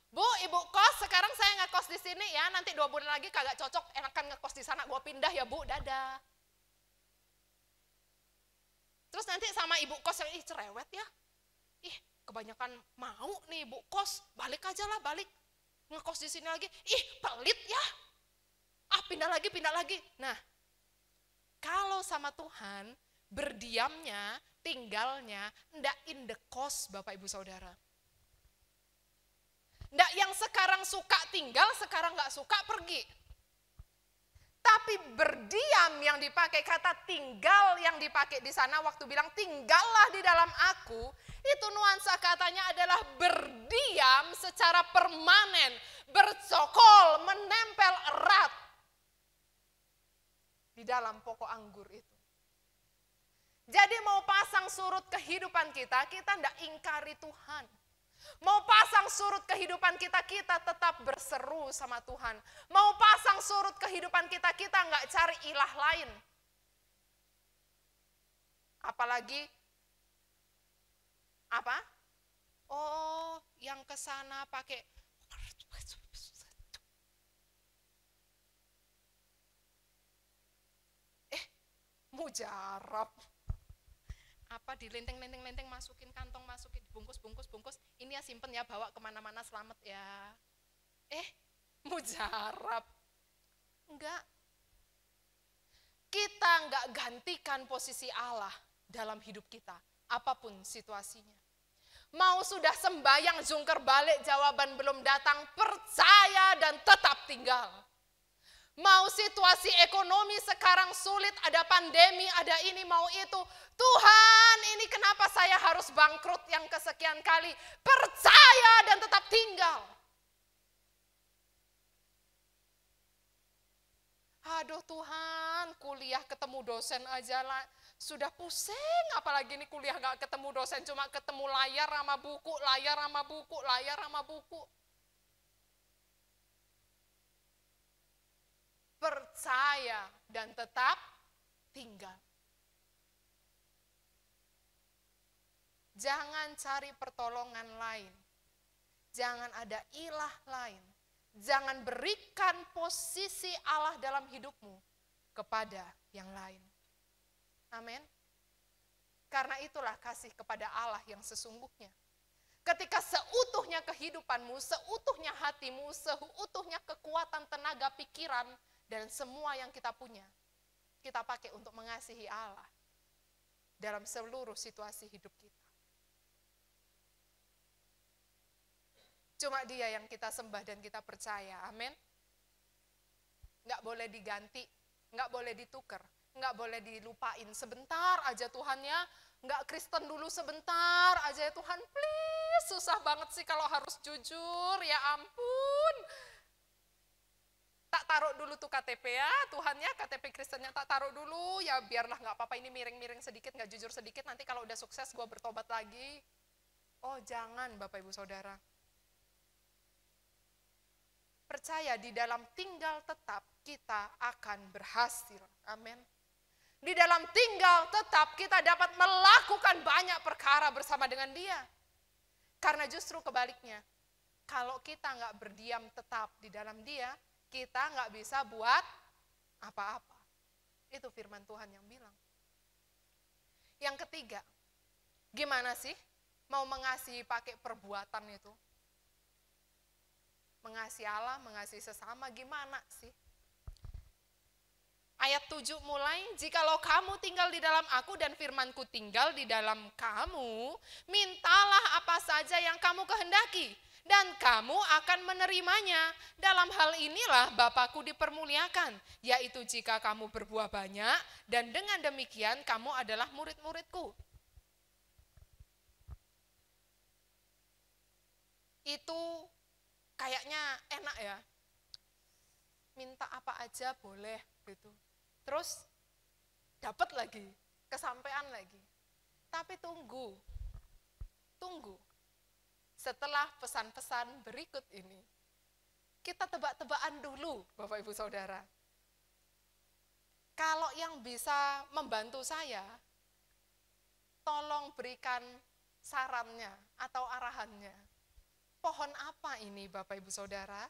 Speaker 3: Bu, ibu kos, sekarang saya ngekos di sini ya, nanti 2 bulan lagi kagak cocok, enakan ngekos di sana, gua pindah ya Bu, dadah. Terus nanti sama ibu kos yang cerewet ya, kebanyakan mau nih ibu kos, balik aja lah, balik. Ngekos di sini lagi, pelit ya. Pindah lagi. Nah, kalau sama Tuhan, berdiamnya, tinggalnya, ndak in the cost Bapak Ibu Saudara. Ndak yang sekarang suka tinggal, sekarang nggak suka pergi. Tapi berdiam yang dipakai, kata tinggal yang dipakai di sana waktu bilang tinggallah di dalam aku, itu nuansa katanya adalah berdiam secara permanen, bercokol, menempel erat di dalam pokok anggur itu. Jadi mau pasang surut kehidupan kita, kita tidak ingkari Tuhan. Mau pasang surut kehidupan kita, kita tetap berseru sama Tuhan. Mau pasang surut kehidupan kita, kita nggak cari ilah lain. Apalagi, apa? Oh, yang kesana pakai mujarab. Apa di lenteng-lenteng masukin kantong, masukin bungkus. Ini ya simpen ya, bawa kemana-mana selamat ya. Mujarab. Enggak. Kita enggak gantikan posisi Allah dalam hidup kita, apapun situasinya. Mau sudah sembahyang jungker balik, jawaban belum datang, percaya dan tetap tinggal. Mau situasi ekonomi sekarang sulit, ada pandemi, ada ini, mau itu. Tuhan, ini kenapa saya harus bangkrut yang kesekian kali? Percaya dan tetap tinggal. Aduh Tuhan, kuliah ketemu dosen aja lah. Sudah pusing, apalagi ini kuliah gak ketemu dosen, cuma ketemu layar sama buku, layar sama buku, layar sama buku. Percaya dan tetap tinggal. Jangan cari pertolongan lain. Jangan ada ilah lain. Jangan berikan posisi Allah dalam hidupmu kepada yang lain. Amin. Karena itulah kasih kepada Allah yang sesungguhnya. Ketika seutuhnya kehidupanmu, seutuhnya hatimu, seutuhnya kekuatan, tenaga, pikiran, dan semua yang kita punya, kita pakai untuk mengasihi Allah dalam seluruh situasi hidup kita. Cuma Dia yang kita sembah dan kita percaya, amin. Nggak boleh diganti, nggak boleh ditukar, nggak boleh dilupain. Sebentar aja Tuhan ya, nggak Kristen dulu sebentar aja ya Tuhan, please. Susah banget sih kalau harus jujur, ya ampun. Tak taruh dulu tuh KTP ya, Tuhan ya, KTP Kristennya tak taruh dulu, ya biarlah nggak apa-apa, ini miring-miring sedikit, nggak jujur sedikit, nanti kalau udah sukses gue bertobat lagi. Oh jangan Bapak Ibu Saudara. Percaya di dalam tinggal tetap kita akan berhasil, amin. Di dalam tinggal tetap kita dapat melakukan banyak perkara bersama dengan Dia. Karena justru kebaliknya, kalau kita nggak berdiam tetap di dalam Dia, kita nggak bisa buat apa-apa. Itu firman Tuhan yang bilang. Yang ketiga, gimana sih mau mengasihi pakai perbuatan itu? Mengasihi Allah, mengasihi sesama, gimana sih? Ayat 7 mulai, jikalau kamu tinggal di dalam aku dan firmanku tinggal di dalam kamu, mintalah apa saja yang kamu kehendaki, dan kamu akan menerimanya. Dalam hal inilah Bapakku dipermuliakan, yaitu jika kamu berbuah banyak, dan dengan demikian kamu adalah murid-muridku. Itu kayaknya enak ya, minta apa aja boleh gitu. Terus dapat lagi, kesampaian lagi. Tapi tunggu. Setelah pesan-pesan berikut ini, kita tebak-tebakan dulu Bapak Ibu Saudara. Kalau yang bisa membantu saya, tolong berikan sarannya atau arahannya. Pohon apa ini Bapak Ibu Saudara?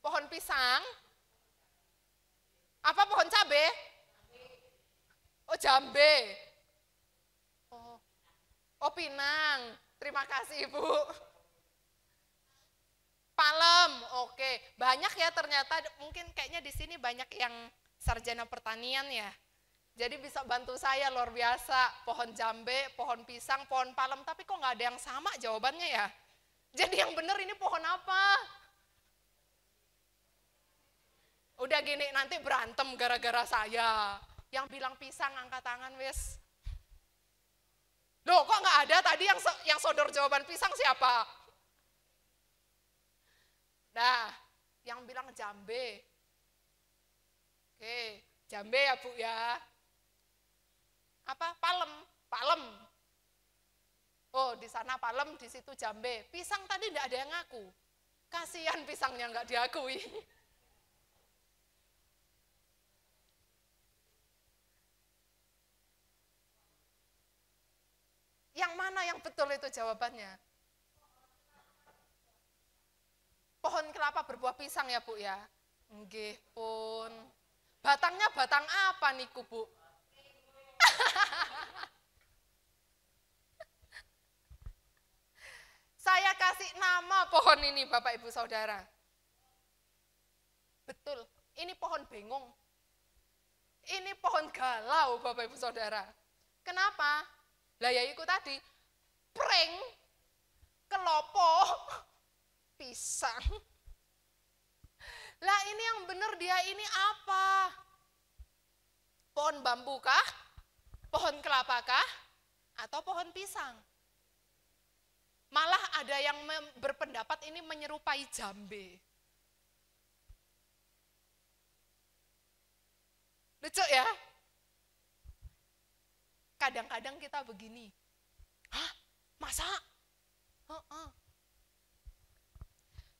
Speaker 3: Pohon pisang? Apa pohon cabe? Oh jambe. Oh pinang. Terima kasih Ibu. Palem. Oke. Banyak ya ternyata. Mungkin kayaknya di sini banyak yang sarjana pertanian ya. Jadi bisa bantu saya luar biasa. Pohon jambe, pohon pisang, pohon palem. Tapi kok nggak ada yang sama jawabannya ya? Jadi yang benar ini pohon apa? Udah gini, nanti berantem gara-gara saya. Yang bilang pisang angkat tangan wes. Loh kok nggak ada tadi yang sodor jawaban pisang siapa? Nah, yang bilang jambe. Oke, jambe ya Bu ya. Apa? Palem. Oh, di sana palem, di situ jambe. Pisang tadi enggak ada yang ngaku. Kasihan pisangnya enggak diakui. Yang mana yang betul itu jawabannya? Pohon kelapa berbuah pisang ya Bu ya? Nggih pun. Batangnya batang apa niku Bu? Saya kasih nama pohon ini Bapak Ibu Saudara. Betul, ini pohon bengong. Ini pohon galau Bapak Ibu Saudara. Kenapa? Lah ya itu tadi, prank kelopo pisang. Lah ini yang benar dia ini apa? Pohon bambu kah? Pohon kelapa kah? Atau pohon pisang? Malah ada yang berpendapat ini menyerupai jambe. Lucu ya? Kadang-kadang kita begini. Hah? Masa?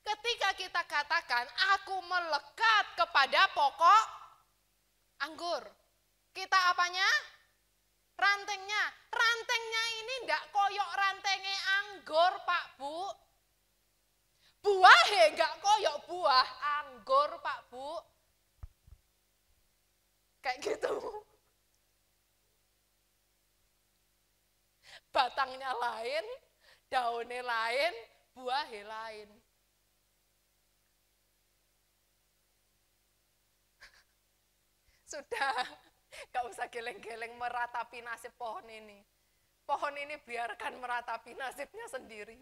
Speaker 3: Ketika kita katakan, aku melekat kepada pokok anggur. Kita apanya? Rantengnya. Rantengnya ini enggak koyok rantengnya anggur, Pak Bu. Buahnya enggak koyok buah anggur, Pak Bu. Kayak gitu. Batangnya lain, daunnya lain, buahnya lain. Sudah, gak usah geleng-geleng meratapi nasib pohon ini. Pohon ini biarkan meratapi nasibnya sendiri.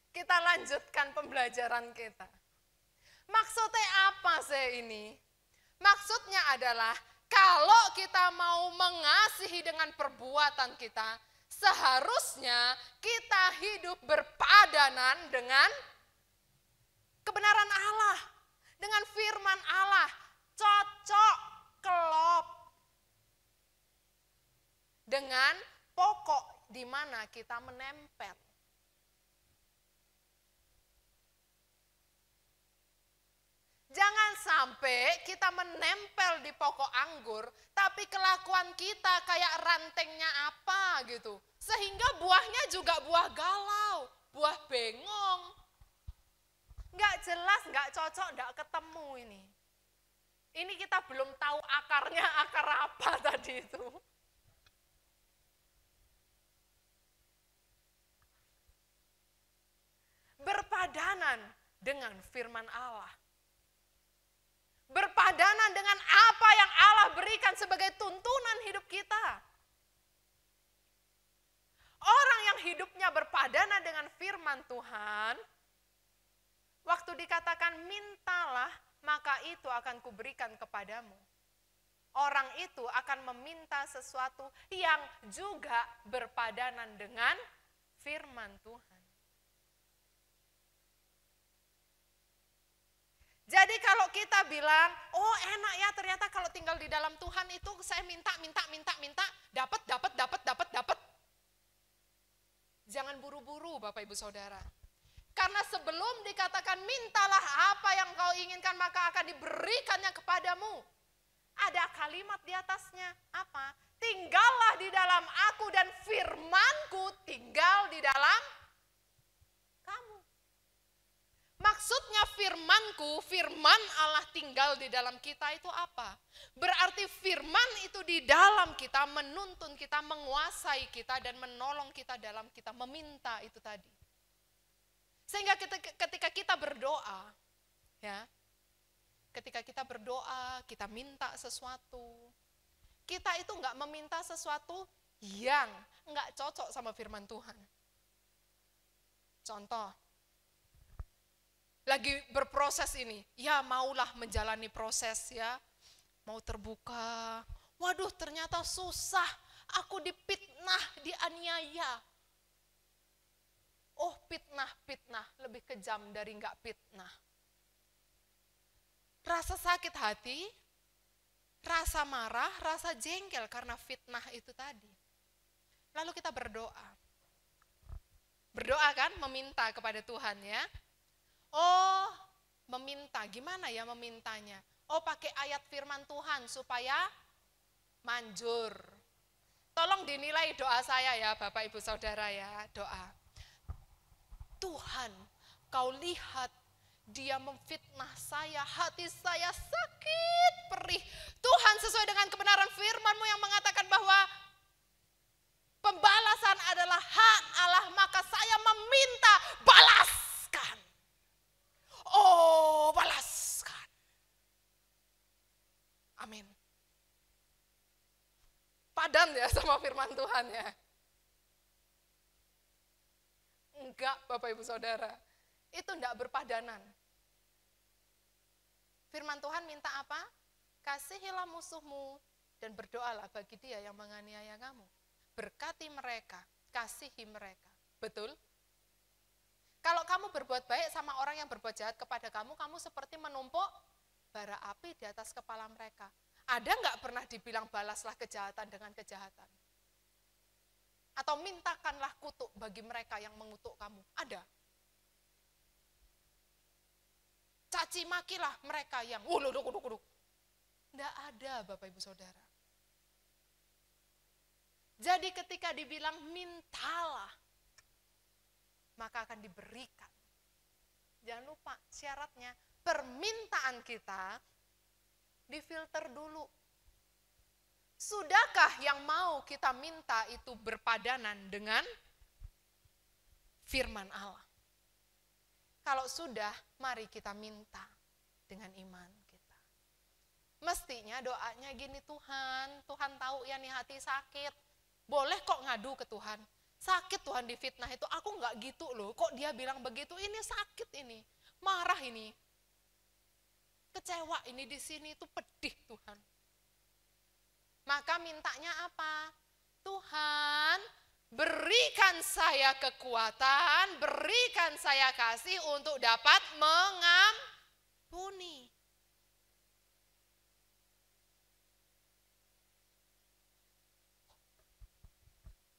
Speaker 3: Kita lanjutkan pembelajaran kita. Maksudnya apa sih ini? Maksudnya adalah kalau kita mau mengasihi dengan perbuatan kita, seharusnya kita hidup berpadanan dengan kebenaran Allah, dengan firman Allah. Cocok, kelop dengan pokok di mana kita menempel. Jangan sampai kita menempel di pokok anggur, tapi kelakuan kita kayak rantengnya apa gitu. Sehingga buahnya juga buah galau, buah bengong. Nggak jelas, nggak cocok, nggak ketemu ini. Ini kita belum tahu akarnya, akar apa tadi itu. Berpadanan dengan firman Allah. Berpadanan dengan apa yang Allah berikan sebagai tuntunan hidup kita. Orang yang hidupnya berpadanan dengan firman Tuhan, waktu dikatakan mintalah, maka itu akan kuberikan kepadamu. Orang itu akan meminta sesuatu yang juga berpadanan dengan firman Tuhan. Jadi kalau kita bilang, oh enak ya ternyata kalau tinggal di dalam Tuhan itu saya minta, dapat. Jangan buru-buru Bapak Ibu Saudara. Karena sebelum dikatakan mintalah apa yang kau inginkan maka akan diberikannya kepadamu. Ada kalimat di atasnya, apa? Tinggallah di dalam aku dan firmanku tinggal di dalam kamu. Maksudnya firmanku, firman Allah tinggal di dalam kita itu apa? Berarti firman itu di dalam kita menuntun kita, menguasai kita dan menolong kita dalam kita meminta itu tadi. Sehingga ketika kita berdoa, ya, ketika kita berdoa, kita minta sesuatu, kita itu enggak meminta sesuatu yang enggak cocok sama firman Tuhan. Contoh, lagi berproses ini, ya maulah menjalani proses ya, mau terbuka, waduh ternyata susah, aku dipitnah, dianiaya. Oh fitnah lebih kejam dari enggak fitnah. Rasa sakit hati, rasa marah, rasa jengkel karena fitnah itu tadi. Lalu kita berdoa. Berdoa kan, meminta kepada Tuhan ya. Oh meminta, gimana ya memintanya? Oh pakai ayat firman Tuhan supaya manjur. Tolong dinilai doa saya ya Bapak Ibu Saudara ya, doa. Tuhan, kau lihat dia memfitnah saya, hati saya sakit perih. Tuhan sesuai dengan kebenaran firman-Mu yang mengatakan bahwa pembalasan adalah hak Allah, maka saya meminta balaskan. Oh balaskan. Amin. Padan ya sama firman Tuhan ya. Enggak, Bapak Ibu Saudara. Itu enggak berpadanan. Firman Tuhan minta apa? Kasihilah musuhmu dan berdoalah bagi dia yang menganiaya kamu. Berkati mereka, kasihi mereka. Betul? Kalau kamu berbuat baik sama orang yang berbuat jahat kepada kamu, kamu seperti menumpuk bara api di atas kepala mereka. Ada nggak pernah dibilang balaslah kejahatan dengan kejahatan? Atau mintakanlah kutuk bagi mereka yang mengutuk kamu? Ada? Caci makilah mereka yang uduk. Nggak ada, Bapak Ibu Saudara. Jadi ketika dibilang mintalah, maka akan diberikan. Jangan lupa syaratnya, permintaan kita difilter dulu. Sudahkah yang mau kita minta itu berpadanan dengan firman Allah? Kalau sudah, mari kita minta dengan iman kita. Mestinya doanya gini, Tuhan tahu ya nih hati sakit. Boleh kok ngadu ke Tuhan. Sakit Tuhan difitnah itu, aku enggak gitu loh. Kok dia bilang begitu? Ini sakit ini. Marah ini. Kecewa ini di sini itu pedih Tuhan. Maka mintanya apa? Tuhan, berikan saya kekuatan, berikan saya kasih untuk dapat mengampuni.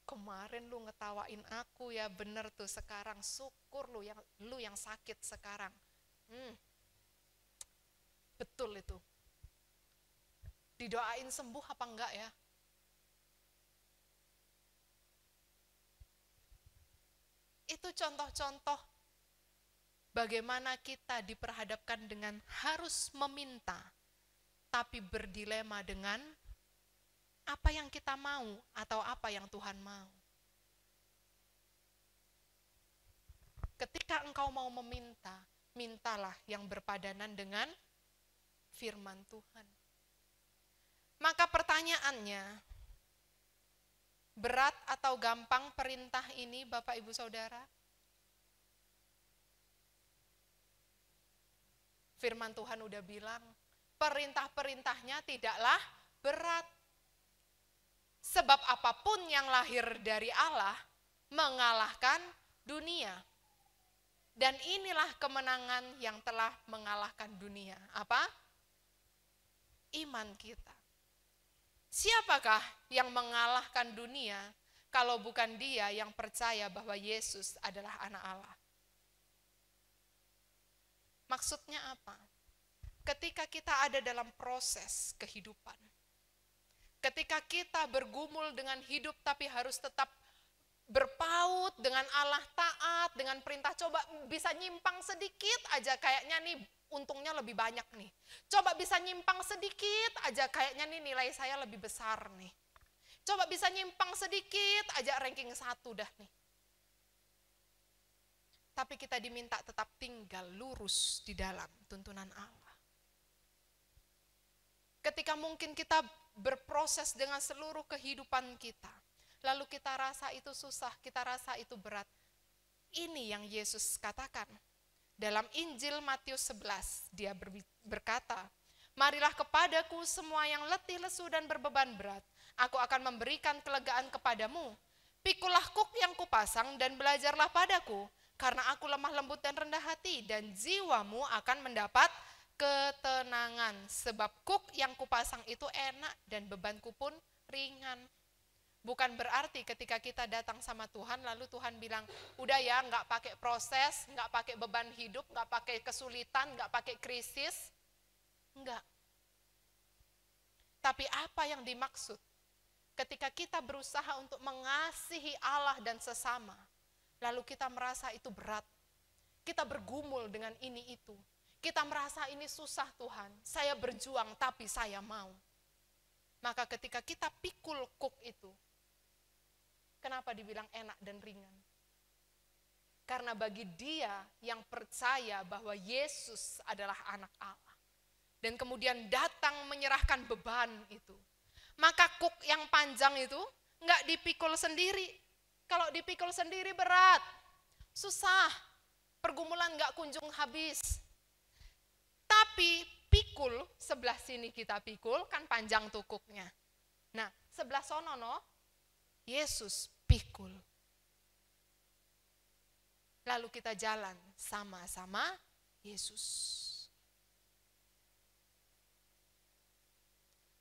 Speaker 3: Kemarin lu ngetawain aku ya, bener tuh, sekarang syukur lu yang sakit sekarang. Betul itu. Didoain sembuh apa enggak ya? Itu contoh-contoh bagaimana kita diperhadapkan dengan harus meminta, tapi berdilema dengan apa yang kita mau atau apa yang Tuhan mau. Ketika engkau mau meminta, mintalah yang berpadanan dengan firman Tuhan. Maka pertanyaannya, berat atau gampang perintah ini Bapak Ibu Saudara? Firman Tuhan udah bilang, perintah-perintahnya tidaklah berat. Sebab apapun yang lahir dari Allah mengalahkan dunia. Dan inilah kemenangan yang telah mengalahkan dunia. Apa? Iman kita. Siapakah yang mengalahkan dunia kalau bukan dia yang percaya bahwa Yesus adalah anak Allah? Maksudnya apa? Ketika kita ada dalam proses kehidupan, ketika kita bergumul dengan hidup tapi harus tetap berpaut dengan Allah, taat dengan perintah, coba bisa nyimpang sedikit aja kayaknya nih untungnya lebih banyak nih. Coba bisa nyimpang sedikit aja kayaknya nih nilai saya lebih besar nih. Coba bisa nyimpang sedikit aja ranking 1 dah nih. Tapi kita diminta tetap tinggal lurus di dalam tuntunan Allah. Ketika mungkin kita berproses dengan seluruh kehidupan kita, lalu kita rasa itu susah, kita rasa itu berat. Ini yang Yesus katakan. Dalam Injil Matius 11, dia berkata, marilah kepadaku semua yang letih, lesu, dan berbeban berat. Aku akan memberikan kelegaan kepadamu. Pikulah kuk yang kupasang dan belajarlah padaku, karena aku lemah lembut dan rendah hati, dan jiwamu akan mendapat ketenangan. Sebab kuk yang kupasang itu enak dan bebanku pun ringan. Bukan berarti ketika kita datang sama Tuhan, lalu Tuhan bilang, udah ya nggak pakai proses, nggak pakai beban hidup, nggak pakai kesulitan, nggak pakai krisis. Enggak. Tapi apa yang dimaksud? Ketika kita berusaha untuk mengasihi Allah dan sesama, lalu kita merasa itu berat. Kita bergumul dengan ini itu. Kita merasa ini susah Tuhan, saya berjuang tapi saya mau. Maka ketika kita pikul kuk itu, kenapa dibilang enak dan ringan? Karena bagi dia yang percaya bahwa Yesus adalah anak Allah, dan kemudian datang menyerahkan beban itu, maka kuk yang panjang itu nggak dipikul sendiri. Kalau dipikul sendiri berat, susah, pergumulan gak kunjung habis. Tapi pikul, sebelah sini kita pikul, kan panjang tukuknya. Nah, sebelah sono Yesus pikul. Lalu kita jalan sama-sama Yesus.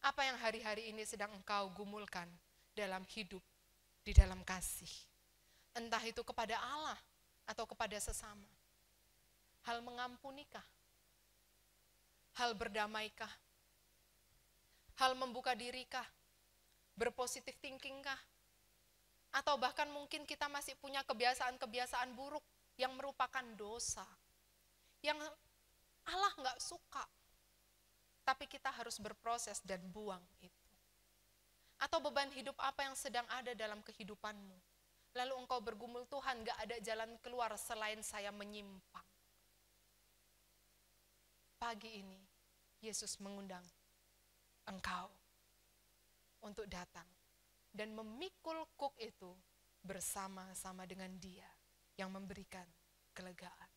Speaker 3: Apa yang hari-hari ini sedang engkau gumulkan dalam hidup, di dalam kasih? Entah itu kepada Allah atau kepada sesama. Hal mengampunikah? Hal berdamaikah? Hal membuka dirikah? Berpositif thinkingkah? Atau bahkan mungkin kita masih punya kebiasaan-kebiasaan buruk yang merupakan dosa, yang Allah nggak suka, tapi kita harus berproses dan buang itu. Atau beban hidup apa yang sedang ada dalam kehidupanmu, lalu engkau bergumul, Tuhan nggak ada jalan keluar selain saya menyimpang. Pagi ini Yesus mengundang engkau untuk datang dan memikul kuk itu bersama-sama dengan Dia yang memberikan kelegaan.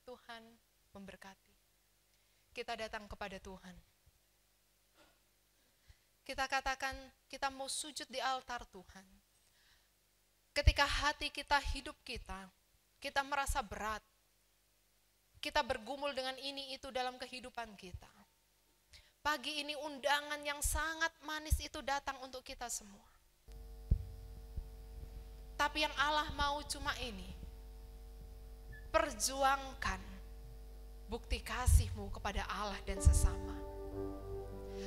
Speaker 3: Tuhan memberkati. Kita datang kepada Tuhan. Kita katakan kita mau sujud di altar Tuhan. Ketika hati kita, hidup kita merasa berat. Kita bergumul dengan ini itu dalam kehidupan kita. Pagi ini undangan yang sangat manis itu datang untuk kita semua. Tapi yang Allah mau cuma ini. Perjuangkan bukti kasih-Mu kepada Allah dan sesama.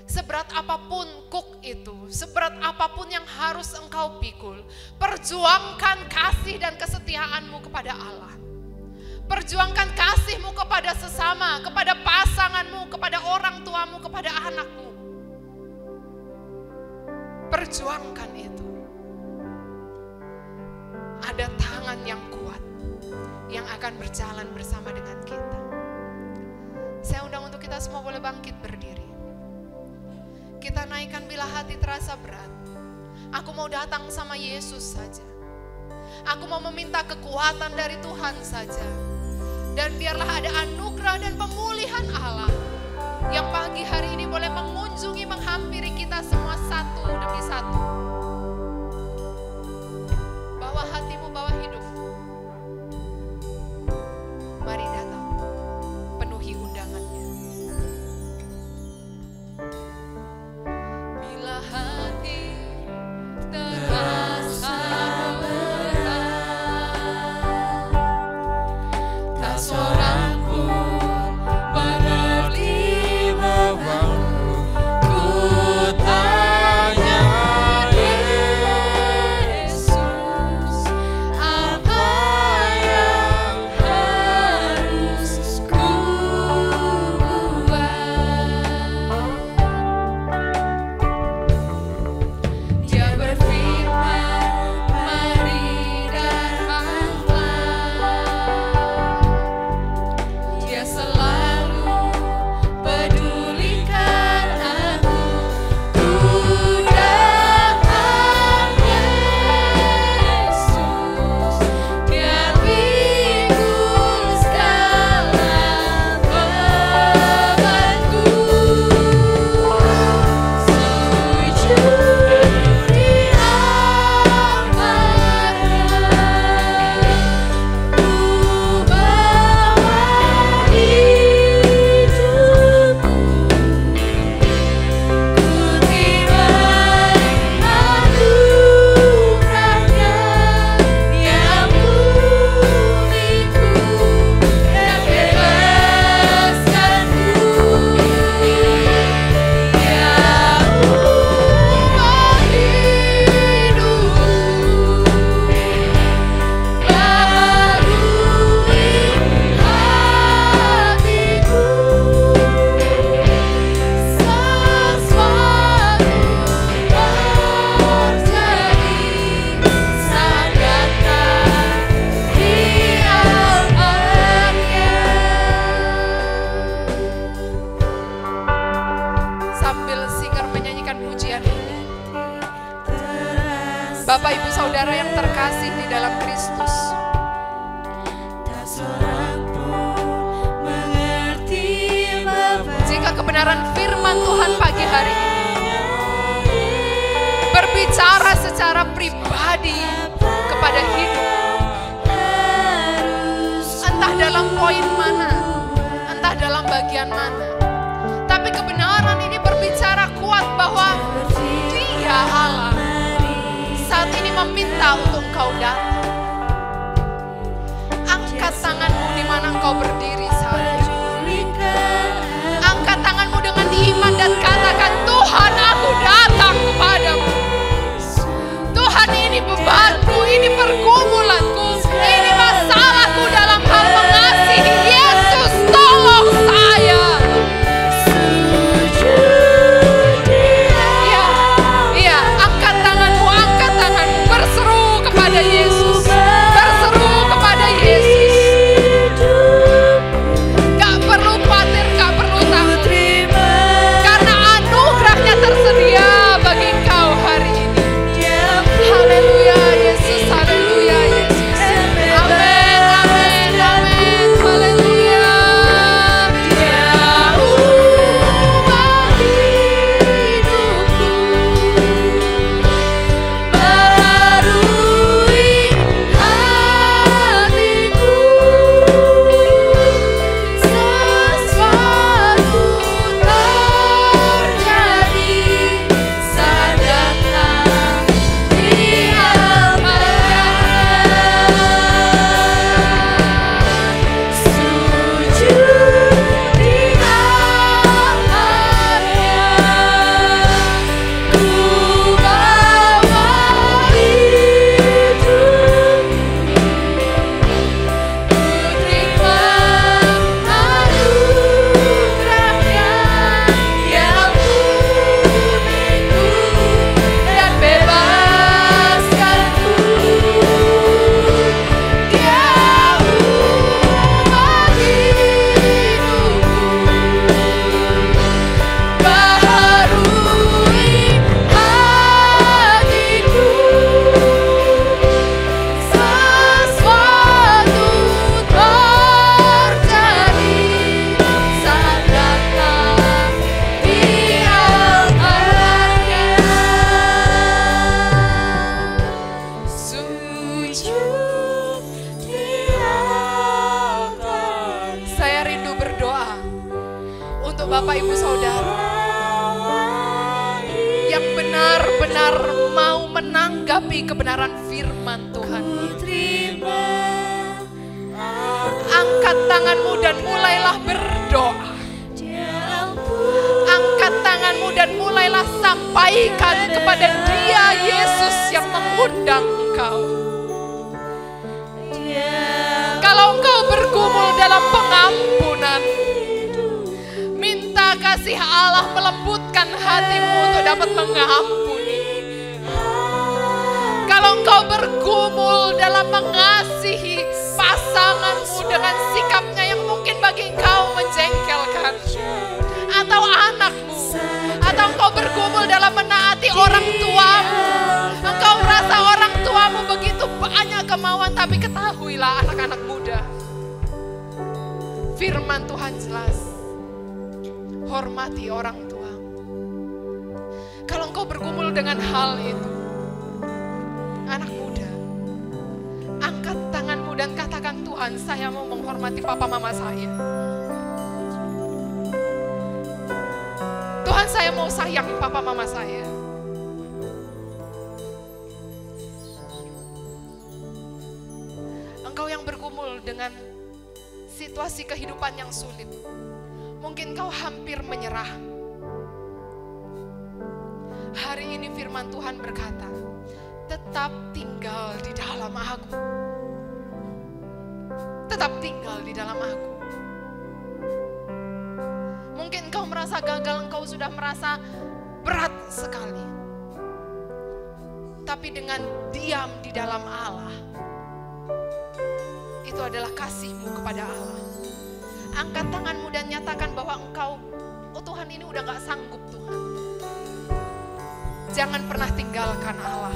Speaker 3: Seberat apapun kuk itu, seberat apapun yang harus engkau pikul, perjuangkan kasih dan kesetiaan-Mu kepada Allah. Perjuangkan kasih-Mu kepada sesama, kepada pasangan-Mu, kepada orang tua-Mu, kepada anak-Mu. Perjuangkan itu. Ada tangan yang kuat yang akan berjalan bersama dengan kita. Saya undang untuk kita semua boleh bangkit berdiri. Kita naikkan bila hati terasa berat. Aku mau datang sama Yesus saja. Aku mau meminta kekuatan dari Tuhan saja. Dan biarlah ada anugerah dan pemulihan Allah yang pagi hari ini boleh mengunjungi, menghampiri kita semua satu demi satu. Bawa hatimu, bawa hidupmu. Mari datang, penuhi undangannya. Bila hati terasa seorang pun mengerti bebanmu, ku tanya Yesus, apa yang harus ku buat? Dia berfirman, mari datanglah. Dia selalu pedulikan aku. Ku datang Yesus, biar pikul segala bebanku. Sujud di amarnya, ku bawa hidupku, ku terima anugerahnya yang milikku dan bebaskanku, yang ubah hidupku, barui hatiku. Sesuatu terjadi saat datang di altarnya. Sambil singer menyanyikan pujian ini, Bapak Ibu Saudara yang terkasih di dalam Kristus, Jika kebenaran firman Tuhan pagi hari ini berbicara secara pribadi kepada hidup, entah dalam poin mana, entah dalam bagian mana, tapi kebenaran ini berbicara kuat bahwa Dia Allah saat ini meminta untuk engkau datang. Angkat tanganmu di mana engkau berdiri saat ini. Angkat tanganmu dengan iman dan katakan, Tuhan, aku datang kepadamu. Tuhan, ini bebanku, ini pergumulanku, ini masalahku dalam hal mengasihi. Yesus, tolong saya. Iya, angkat tanganmu, berseru kepada Yesus, berseru kepada Yesus. Gak perlu khawatir, gak perlu takut, karena anugerahnya tersedia bagi engkau hari ini. Haleluya Yesus, haleluya Yesus. Amin, amin, amin. Haleluya. Dia ubah hidupku, barui hatiku, sesuatu terjadi saat datang Dia sujud di hadapannya, ku bawa hidupku, ku terima anugerahnya yang untukku dan bebaskanku. Dia ubah hidupku, baharui hatiku, sesuatu terjadi saat datang Dia tangannya. Sujud di hadapan. Saya rindu berdoa untuk Bapak Ibu Saudara yang benar-benar mau menanggapi kebenaran firman Tuhan. Angkat tanganmu dan mulailah berdoa. Angkat tanganmu dan mulailah sampaikan kepada Dia Yesus yang mengundang engkau. Kalau engkau bergumul dalam pengampunan, minta kasih Allah melembutkan hatimu untuk dapat mengampuni. Kalau engkau bergumul dalam mengasihi pasanganmu dengan sikapnya yang mungkin bagi engkau menjengkelkan, atau anakmu, atau engkau bergumul dalam menaati orang tuamu, engkau merasa orang tuamu begitu banyak kemauan, tapi ketahuilah anak-anak muda, firman Tuhan jelas, hormati orang tua. Kalau engkau bergumul dengan hal itu, anak muda, angkat tanganmu dan katakan, Tuhan, saya mau menghormati papa mama saya. Tuhan, saya mau sayang papa mama saya. Engkau yang bergumul dengan situasi kehidupan yang sulit, mungkin kau hampir menyerah. Hari ini firman Tuhan berkata, tetap tinggal di dalam Aku. Tetap tinggal di dalam Aku. Mungkin engkau merasa gagal, engkau sudah merasa berat sekali. Tapi dengan diam di dalam Allah, itu adalah kasihmu kepada Allah. Angkat tanganmu dan nyatakan bahwa engkau, oh Tuhan, ini udah gak sanggup Tuhan. Jangan pernah tinggalkan Allah.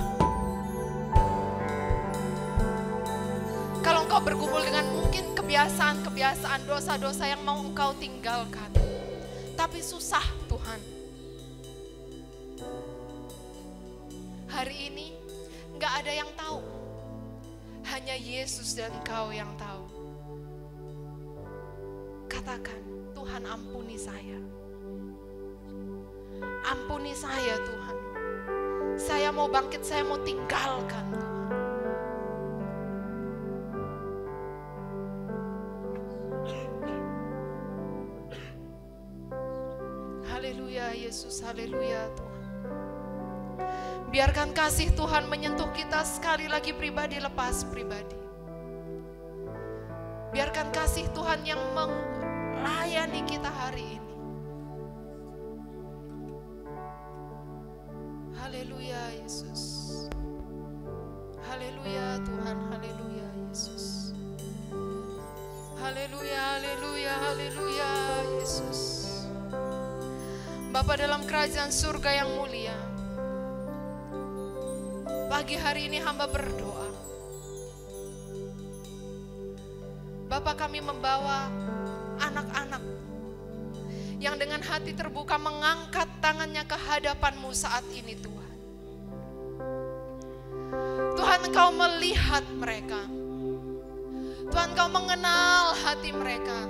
Speaker 3: Kalau engkau bergumul dengan mungkin kebiasaan-kebiasaan, dosa-dosa yang mau Engkau tinggalkan. Tapi susah Tuhan. Hari ini gak ada yang tahu. Hanya Yesus dan Engkau yang tahu. Katakan, Tuhan ampuni saya. Ampuni saya Tuhan. Saya mau bangkit, saya mau tinggalkan Tuhan. Haleluya Yesus, haleluya Tuhan. Biarkan kasih Tuhan menyentuh kita sekali lagi pribadi lepas pribadi. Biarkan kasih Tuhan yang melayani kita hari ini. Haleluya Yesus. Haleluya Tuhan, haleluya Yesus. Haleluya, haleluya, haleluya Yesus. Bapa dalam kerajaan surga yang mulia, pagi hari ini hamba berdoa. Bapa, kami membawa anak-anak yang dengan hati terbuka mengangkat tangannya ke hadapan-Mu saat ini Tuhan. Tuhan, Engkau melihat mereka. Tuhan, Engkau mengenal hati mereka.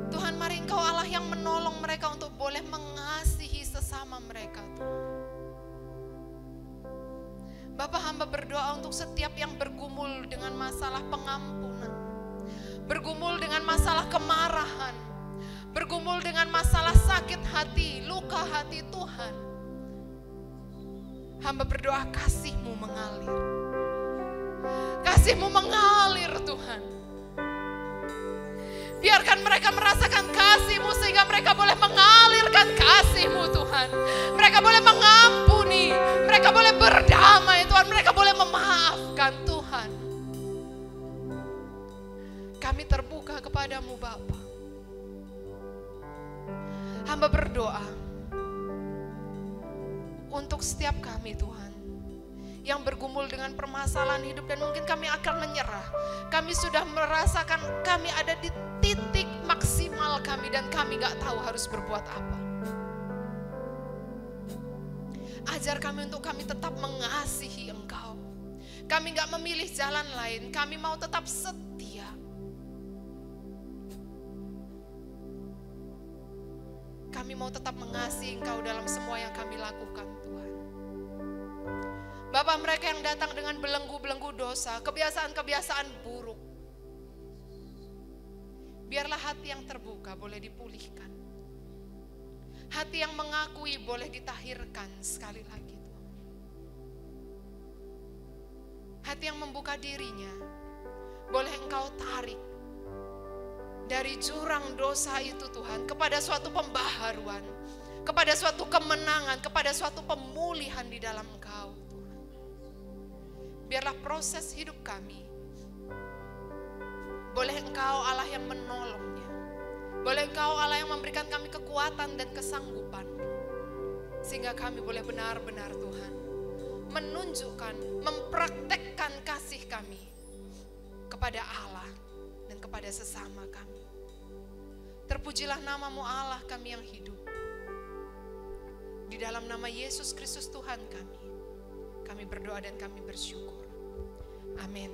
Speaker 3: Tuhan, mari Engkau Allah yang menolong mereka untuk boleh mengasihi sesama mereka Tuhan. Bapak, hamba berdoa untuk setiap yang bergumul dengan masalah pengampunan, bergumul dengan masalah kemarahan, bergumul dengan masalah sakit hati, luka hati Tuhan. Hamba berdoa kasih-Mu mengalir. Kasih-Mu mengalir Tuhan. Biarkan mereka merasakan kasih-Mu sehingga mereka boleh mengalirkan kasih-Mu Tuhan. Mereka boleh mengampuni, mereka boleh berdamai Tuhan, mereka boleh memaafkan Tuhan. Kami terbuka kepadamu Bapa. Hamba berdoa untuk setiap kami Tuhan yang bergumul dengan permasalahan hidup dan mungkin kami akan menyerah. Kami sudah merasakan kami ada di titik maksimal kami dan kami gak tahu harus berbuat apa. Ajar kami untuk kami tetap mengasihi Engkau. Kami gak memilih jalan lain, kami mau tetap setia. Kami mau tetap mengasihi Engkau dalam semua yang kami lakukan Tuhan. Bapak, mereka yang datang dengan belenggu-belenggu dosa, kebiasaan-kebiasaan buruk, biarlah hati yang terbuka boleh dipulihkan. Hati yang mengakui boleh ditahirkan sekali lagi Tuhan. Hati yang membuka dirinya boleh Engkau tarik dari jurang dosa itu Tuhan kepada suatu pembaharuan, kepada suatu kemenangan, kepada suatu pemulihan di dalam Engkau Tuhan. Biarlah proses hidup kami boleh Engkau Allah yang menolongnya. Boleh Engkau Allah yang memberikan kami kekuatan dan kesanggupan. Sehingga kami boleh benar-benar Tuhan menunjukkan, mempraktekkan kasih kami kepada Allah dan kepada sesama kami. Terpujilah nama-Mu Allah kami yang hidup. Di dalam nama Yesus Kristus Tuhan kami berdoa dan kami bersyukur. Amin.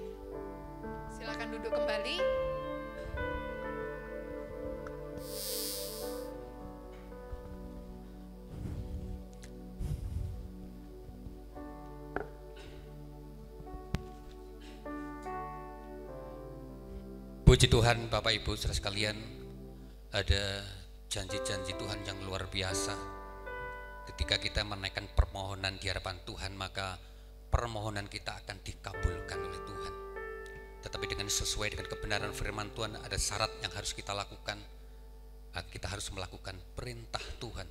Speaker 3: Silakan duduk kembali.
Speaker 4: Puji Tuhan Bapak Ibu saudara sekalian, ada janji-janji Tuhan yang luar biasa. Ketika kita menaikkan permohonan di hadapan Tuhan, maka permohonan kita akan dikabulkan oleh Tuhan. Tetapi dengan sesuai dengan kebenaran firman Tuhan, ada syarat yang harus kita lakukan. Kita harus melakukan perintah Tuhan,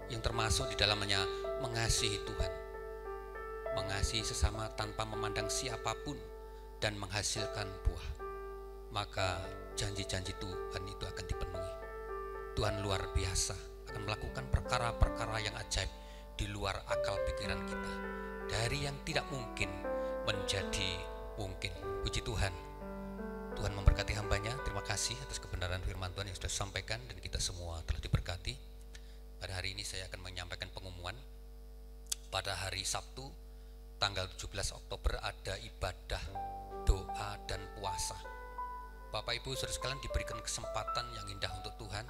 Speaker 4: yang termasuk di dalamnya mengasihi Tuhan, mengasihi sesama tanpa memandang siapapun, dan menghasilkan buah. Maka janji-janji Tuhan itu akan dipenuhi. Tuhan luar biasa akan melakukan perkara-perkara yang ajaib di luar akal pikiran kita. Dari yang tidak mungkin menjadi mungkin. Puji Tuhan. Tuhan memberkati hambanya. Terima kasih atas kebenaran firman Tuhan yang sudah disampaikan dan kita semua telah diberkati. Pada hari ini saya akan menyampaikan pengumuman. Pada hari Sabtu tanggal 17 Oktober ada ibadah doa dan puasa. Bapak Ibu saudara sekalian diberikan kesempatan yang indah untuk Tuhan.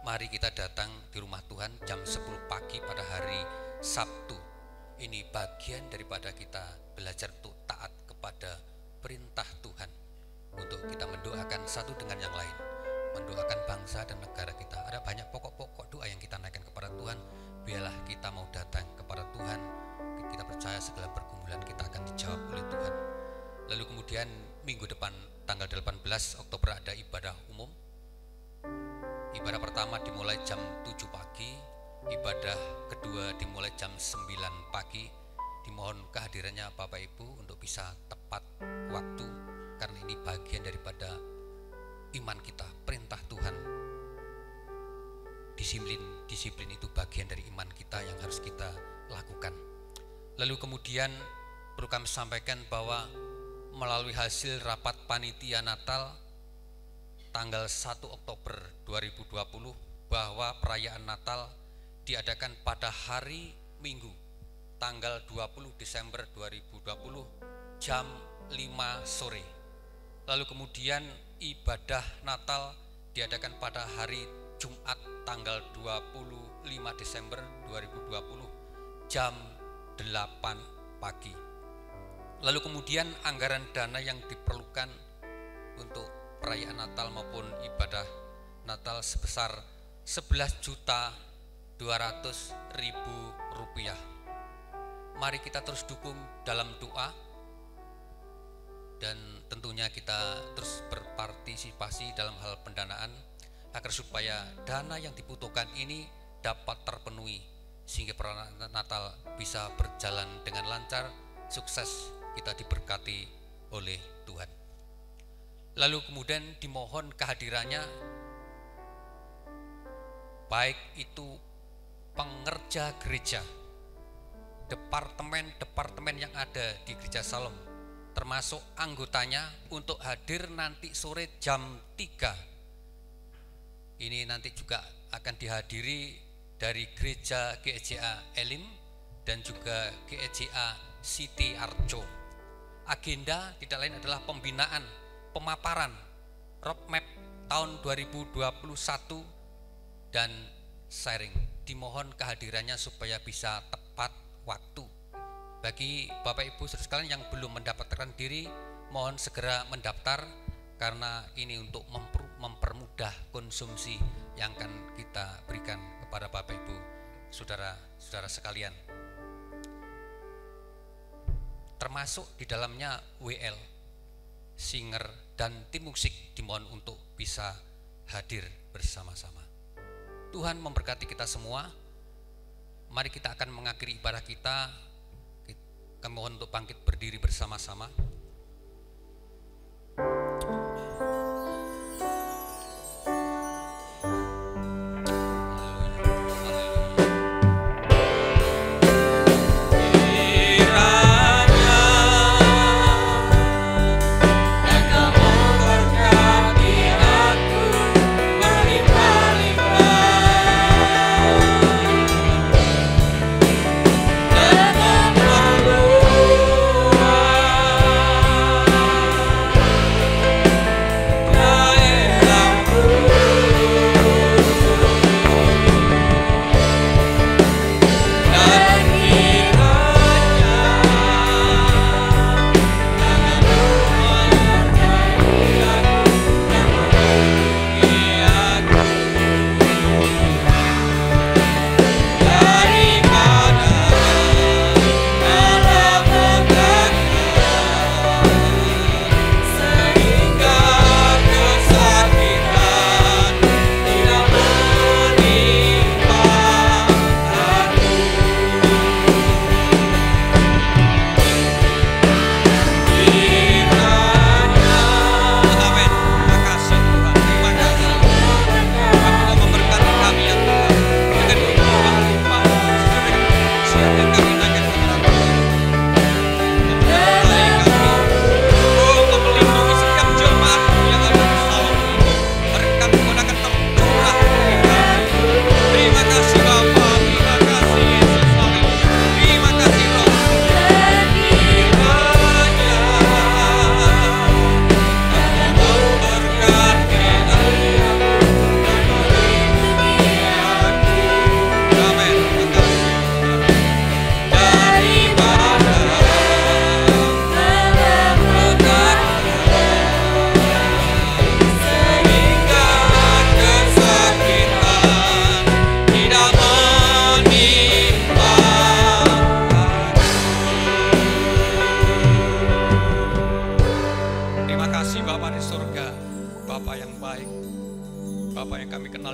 Speaker 4: Mari kita datang di rumah Tuhan jam 10 pagi pada hari Sabtu. Ini bagian daripada kita belajar untuk taat kepada perintah Tuhan, untuk kita mendoakan satu dengan yang lain, mendoakan bangsa dan negara kita. Ada banyak pokok-pokok doa yang kita naikkan kepada Tuhan. Biarlah kita mau datang kepada Tuhan. Kita percaya segala pergumulan kita akan dijawab oleh Tuhan. Lalu kemudian minggu depan tanggal 18 Oktober ada ibadah umum. Ibadah pertama dimulai jam 7 pagi, ibadah kedua dimulai jam 9 pagi. Dimohon kehadirannya Bapak Ibu untuk bisa tepat waktu, karena ini bagian daripada iman kita, perintah Tuhan. Disiplin itu bagian dari iman kita yang harus kita lakukan. Lalu kemudian perlu kami sampaikan bahwa melalui hasil rapat panitia Natal tanggal 1 Oktober 2020 bahwa perayaan Natal diadakan pada hari Minggu tanggal 20 Desember 2020 jam 5 sore. Lalu kemudian ibadah Natal diadakan pada hari Jumat tanggal 25 Desember 2020 jam 8 pagi. Lalu kemudian anggaran dana yang diperlukan untuk perayaan Natal maupun ibadah Natal sebesar 11.200.000 rupiah. Mari kita terus dukung dalam doa, dan tentunya kita terus berpartisipasi dalam hal pendanaan agar supaya dana yang dibutuhkan ini dapat terpenuhi sehingga perayaan Natal bisa berjalan dengan lancar, sukses, kita diberkati oleh Tuhan. Lalu kemudian dimohon kehadirannya baik itu pengerja gereja, departemen yang ada di Gereja Salom, termasuk anggotanya, untuk hadir nanti sore jam 3. Ini nanti juga akan dihadiri dari Gereja GEJA Elim dan juga GEJA Siti Arjo. Agenda tidak lain adalah pembinaan, pemaparan roadmap tahun 2021 dan sharing. Dimohon kehadirannya supaya bisa tepat waktu. Bagi Bapak Ibu saudara sekalian yang belum mendaftarkan diri, mohon segera mendaftar, karena ini untuk mempermudah konsumsi yang akan kita berikan kepada Bapak Ibu saudara-saudara sekalian. Termasuk di dalamnya WL, singer, dan tim musik dimohon untuk bisa hadir bersama-sama. Tuhan memberkati kita semua. Mari kita akan mengakhiri ibadah kita. Kami mohon untuk bangkit berdiri bersama-sama.
Speaker 5: Dengan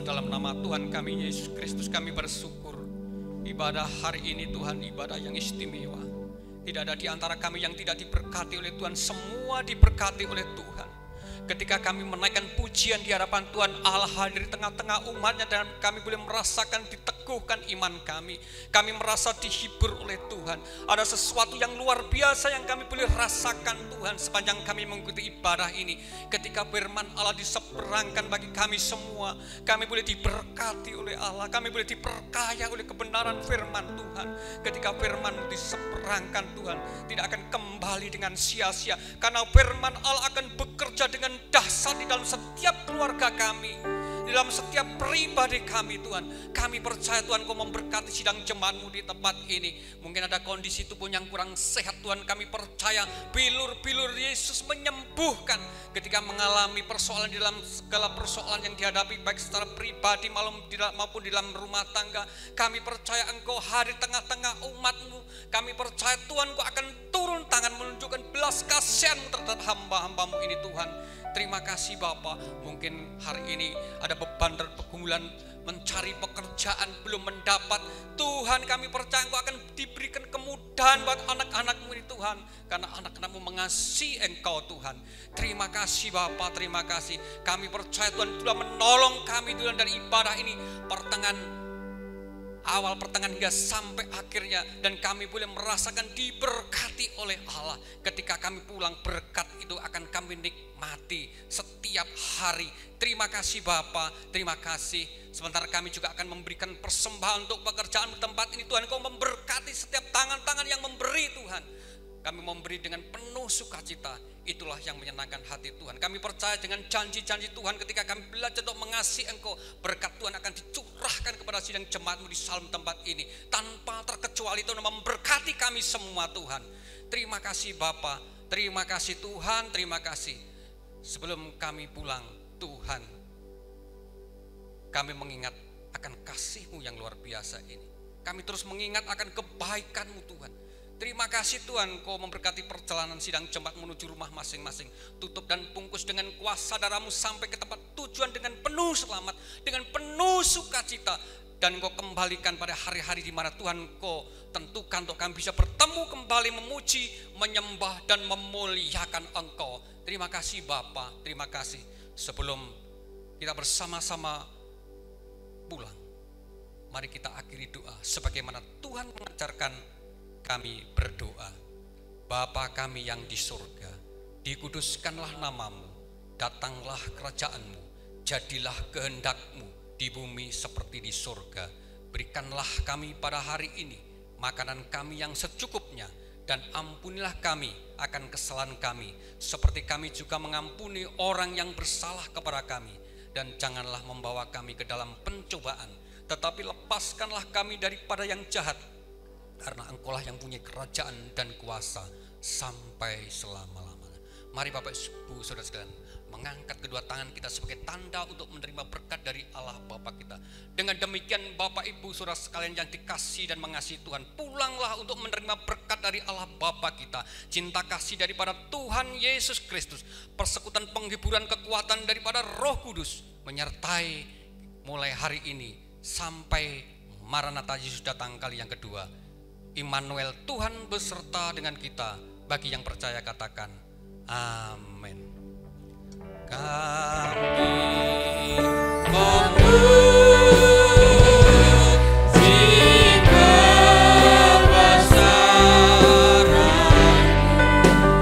Speaker 4: dalam nama Tuhan kami Yesus Kristus kami bersyukur. Ibadah hari ini Tuhan ibadah yang istimewa. Tidak ada di antara kami yang tidak diberkati oleh Tuhan, semua diberkati oleh Tuhan. Ketika kami menaikkan pujian di hadapan Tuhan, Allah hadir di tengah-tengah umatnya dan kami boleh merasakan diteguhkan iman kami. Kami merasa dihibur oleh Tuhan. Ada sesuatu yang luar biasa yang kami boleh rasakan Tuhan sepanjang kami mengikuti ibadah ini. Ketika firman Allah diseberangkan bagi kami semua, kami boleh diberkati oleh Allah. Kami boleh diperkaya oleh kebenaran firman Tuhan. Ketika firman diseberangkan Tuhan, tidak akan kembali dengan sia-sia. Karena firman Allah akan bekerja dengan dahsyat di dalam setiap keluarga kami, di dalam setiap pribadi kami Tuhan. Kami percaya Tuhan Kau memberkati sidang jemaat-Mu di tempat ini. Mungkin ada kondisi tubuh yang kurang sehat Tuhan, kami percaya bilur-bilur Yesus menyembuhkan. Ketika mengalami persoalan di dalam segala persoalan yang dihadapi baik secara pribadi maupun di dalam rumah tangga, kami percaya Engkau hadir di tengah-tengah umat-Mu. Kami percaya Tuhan Kau akan turun tangan menunjukkan belas kasihan-Mu terhadap hamba-hamba-Mu ini Tuhan. Terima kasih Bapa. Mungkin hari ini ada beban dan pergumulan mencari pekerjaan belum mendapat. Tuhan kami percaya Engkau akan diberikan kemudahan buat anak-anak-Mu ini Tuhan. Karena anak-anak-Mu mengasihi Engkau Tuhan. Terima kasih Bapa, terima kasih. Kami percaya Tuhan sudah menolong kami Tuhan dari ibadah ini. Awal pertengahan hingga sampai akhirnya, dan kami boleh merasakan diberkati oleh Allah. Ketika kami pulang, berkat itu akan kami nikmati setiap hari. Terima kasih Bapa, terima kasih. Sementara kami juga akan memberikan persembahan untuk pekerjaan di tempat ini Tuhan. Kau memberkati setiap tangan-tangan yang memberi Tuhan. Kami memberi dengan penuh sukacita. Itulah yang menyenangkan hati Tuhan. Kami percaya dengan janji-janji Tuhan ketika kami belajar untuk mengasihi Engkau, berkat Tuhan akan dicurahkan kepada sidang jemaat-Mu di salam tempat ini. Tanpa terkecuali Tuhan memberkati kami semua Tuhan. Terima kasih Bapa, terima kasih Tuhan, terima kasih. Sebelum kami pulang Tuhan, kami mengingat akan kasih-Mu yang luar biasa ini. Kami terus mengingat akan kebaikan-Mu Tuhan. Terima kasih Tuhan, Kau memberkati perjalanan sidang jemaat menuju rumah masing-masing. Tutup dan bungkus dengan kuasa darah-Mu sampai ke tempat tujuan dengan penuh selamat, dengan penuh sukacita. Dan Kau kembalikan pada hari-hari di mana Tuhan Kau tentukan untuk kami bisa bertemu kembali, memuji, menyembah dan memuliakan Engkau. Terima kasih Bapa, terima kasih. Sebelum kita bersama-sama pulang, mari kita akhiri doa sebagaimana Tuhan mengajarkan. Kami berdoa. Bapa kami yang di surga, dikuduskanlah nama-Mu, datanglah kerajaan-Mu, jadilah kehendak-Mu di bumi seperti di surga. Berikanlah kami pada hari ini makanan kami yang secukupnya, dan ampunilah kami akan kesalahan kami, seperti kami juga mengampuni orang yang bersalah kepada kami. Dan janganlah membawa kami ke dalam pencobaan, tetapi lepaskanlah kami daripada yang jahat. Karena Engkaulah yang punya kerajaan dan kuasa sampai selama-lamanya. Mari Bapak Ibu Saudara sekalian, mengangkat kedua tangan kita sebagai tanda untuk menerima berkat dari Allah Bapa kita. Dengan demikian Bapak Ibu Saudara sekalian yang dikasihi dan mengasihi Tuhan, pulanglah untuk menerima berkat dari Allah Bapa kita. Cinta kasih daripada Tuhan Yesus Kristus, persekutuan penghiburan kekuatan daripada Roh Kudus menyertai mulai hari ini sampai Maranatha Yesus datang kali yang kedua. Immanuel, Tuhan beserta dengan kita. Bagi yang percaya katakan amin. Kami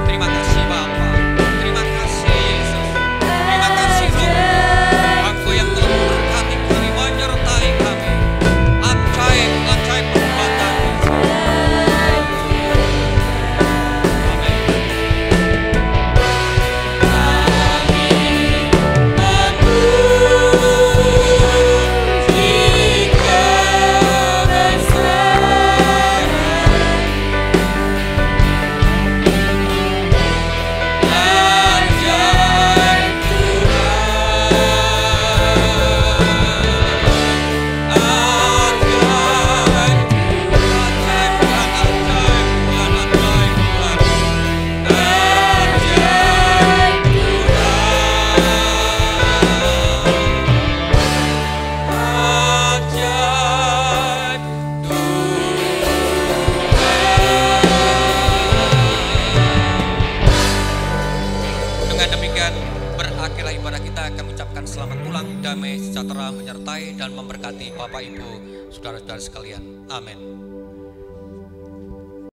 Speaker 4: terima kasih Bapa, terima kasih Yesus, terima kasih Tuhan. Engkau yang telah memberkati kami, menyertai kami. Ajaib perbuatan. Amin. selamat pulang, damai sejahtera menyertai dan memberkati Bapak Ibu, saudara-saudara sekalian. Amin.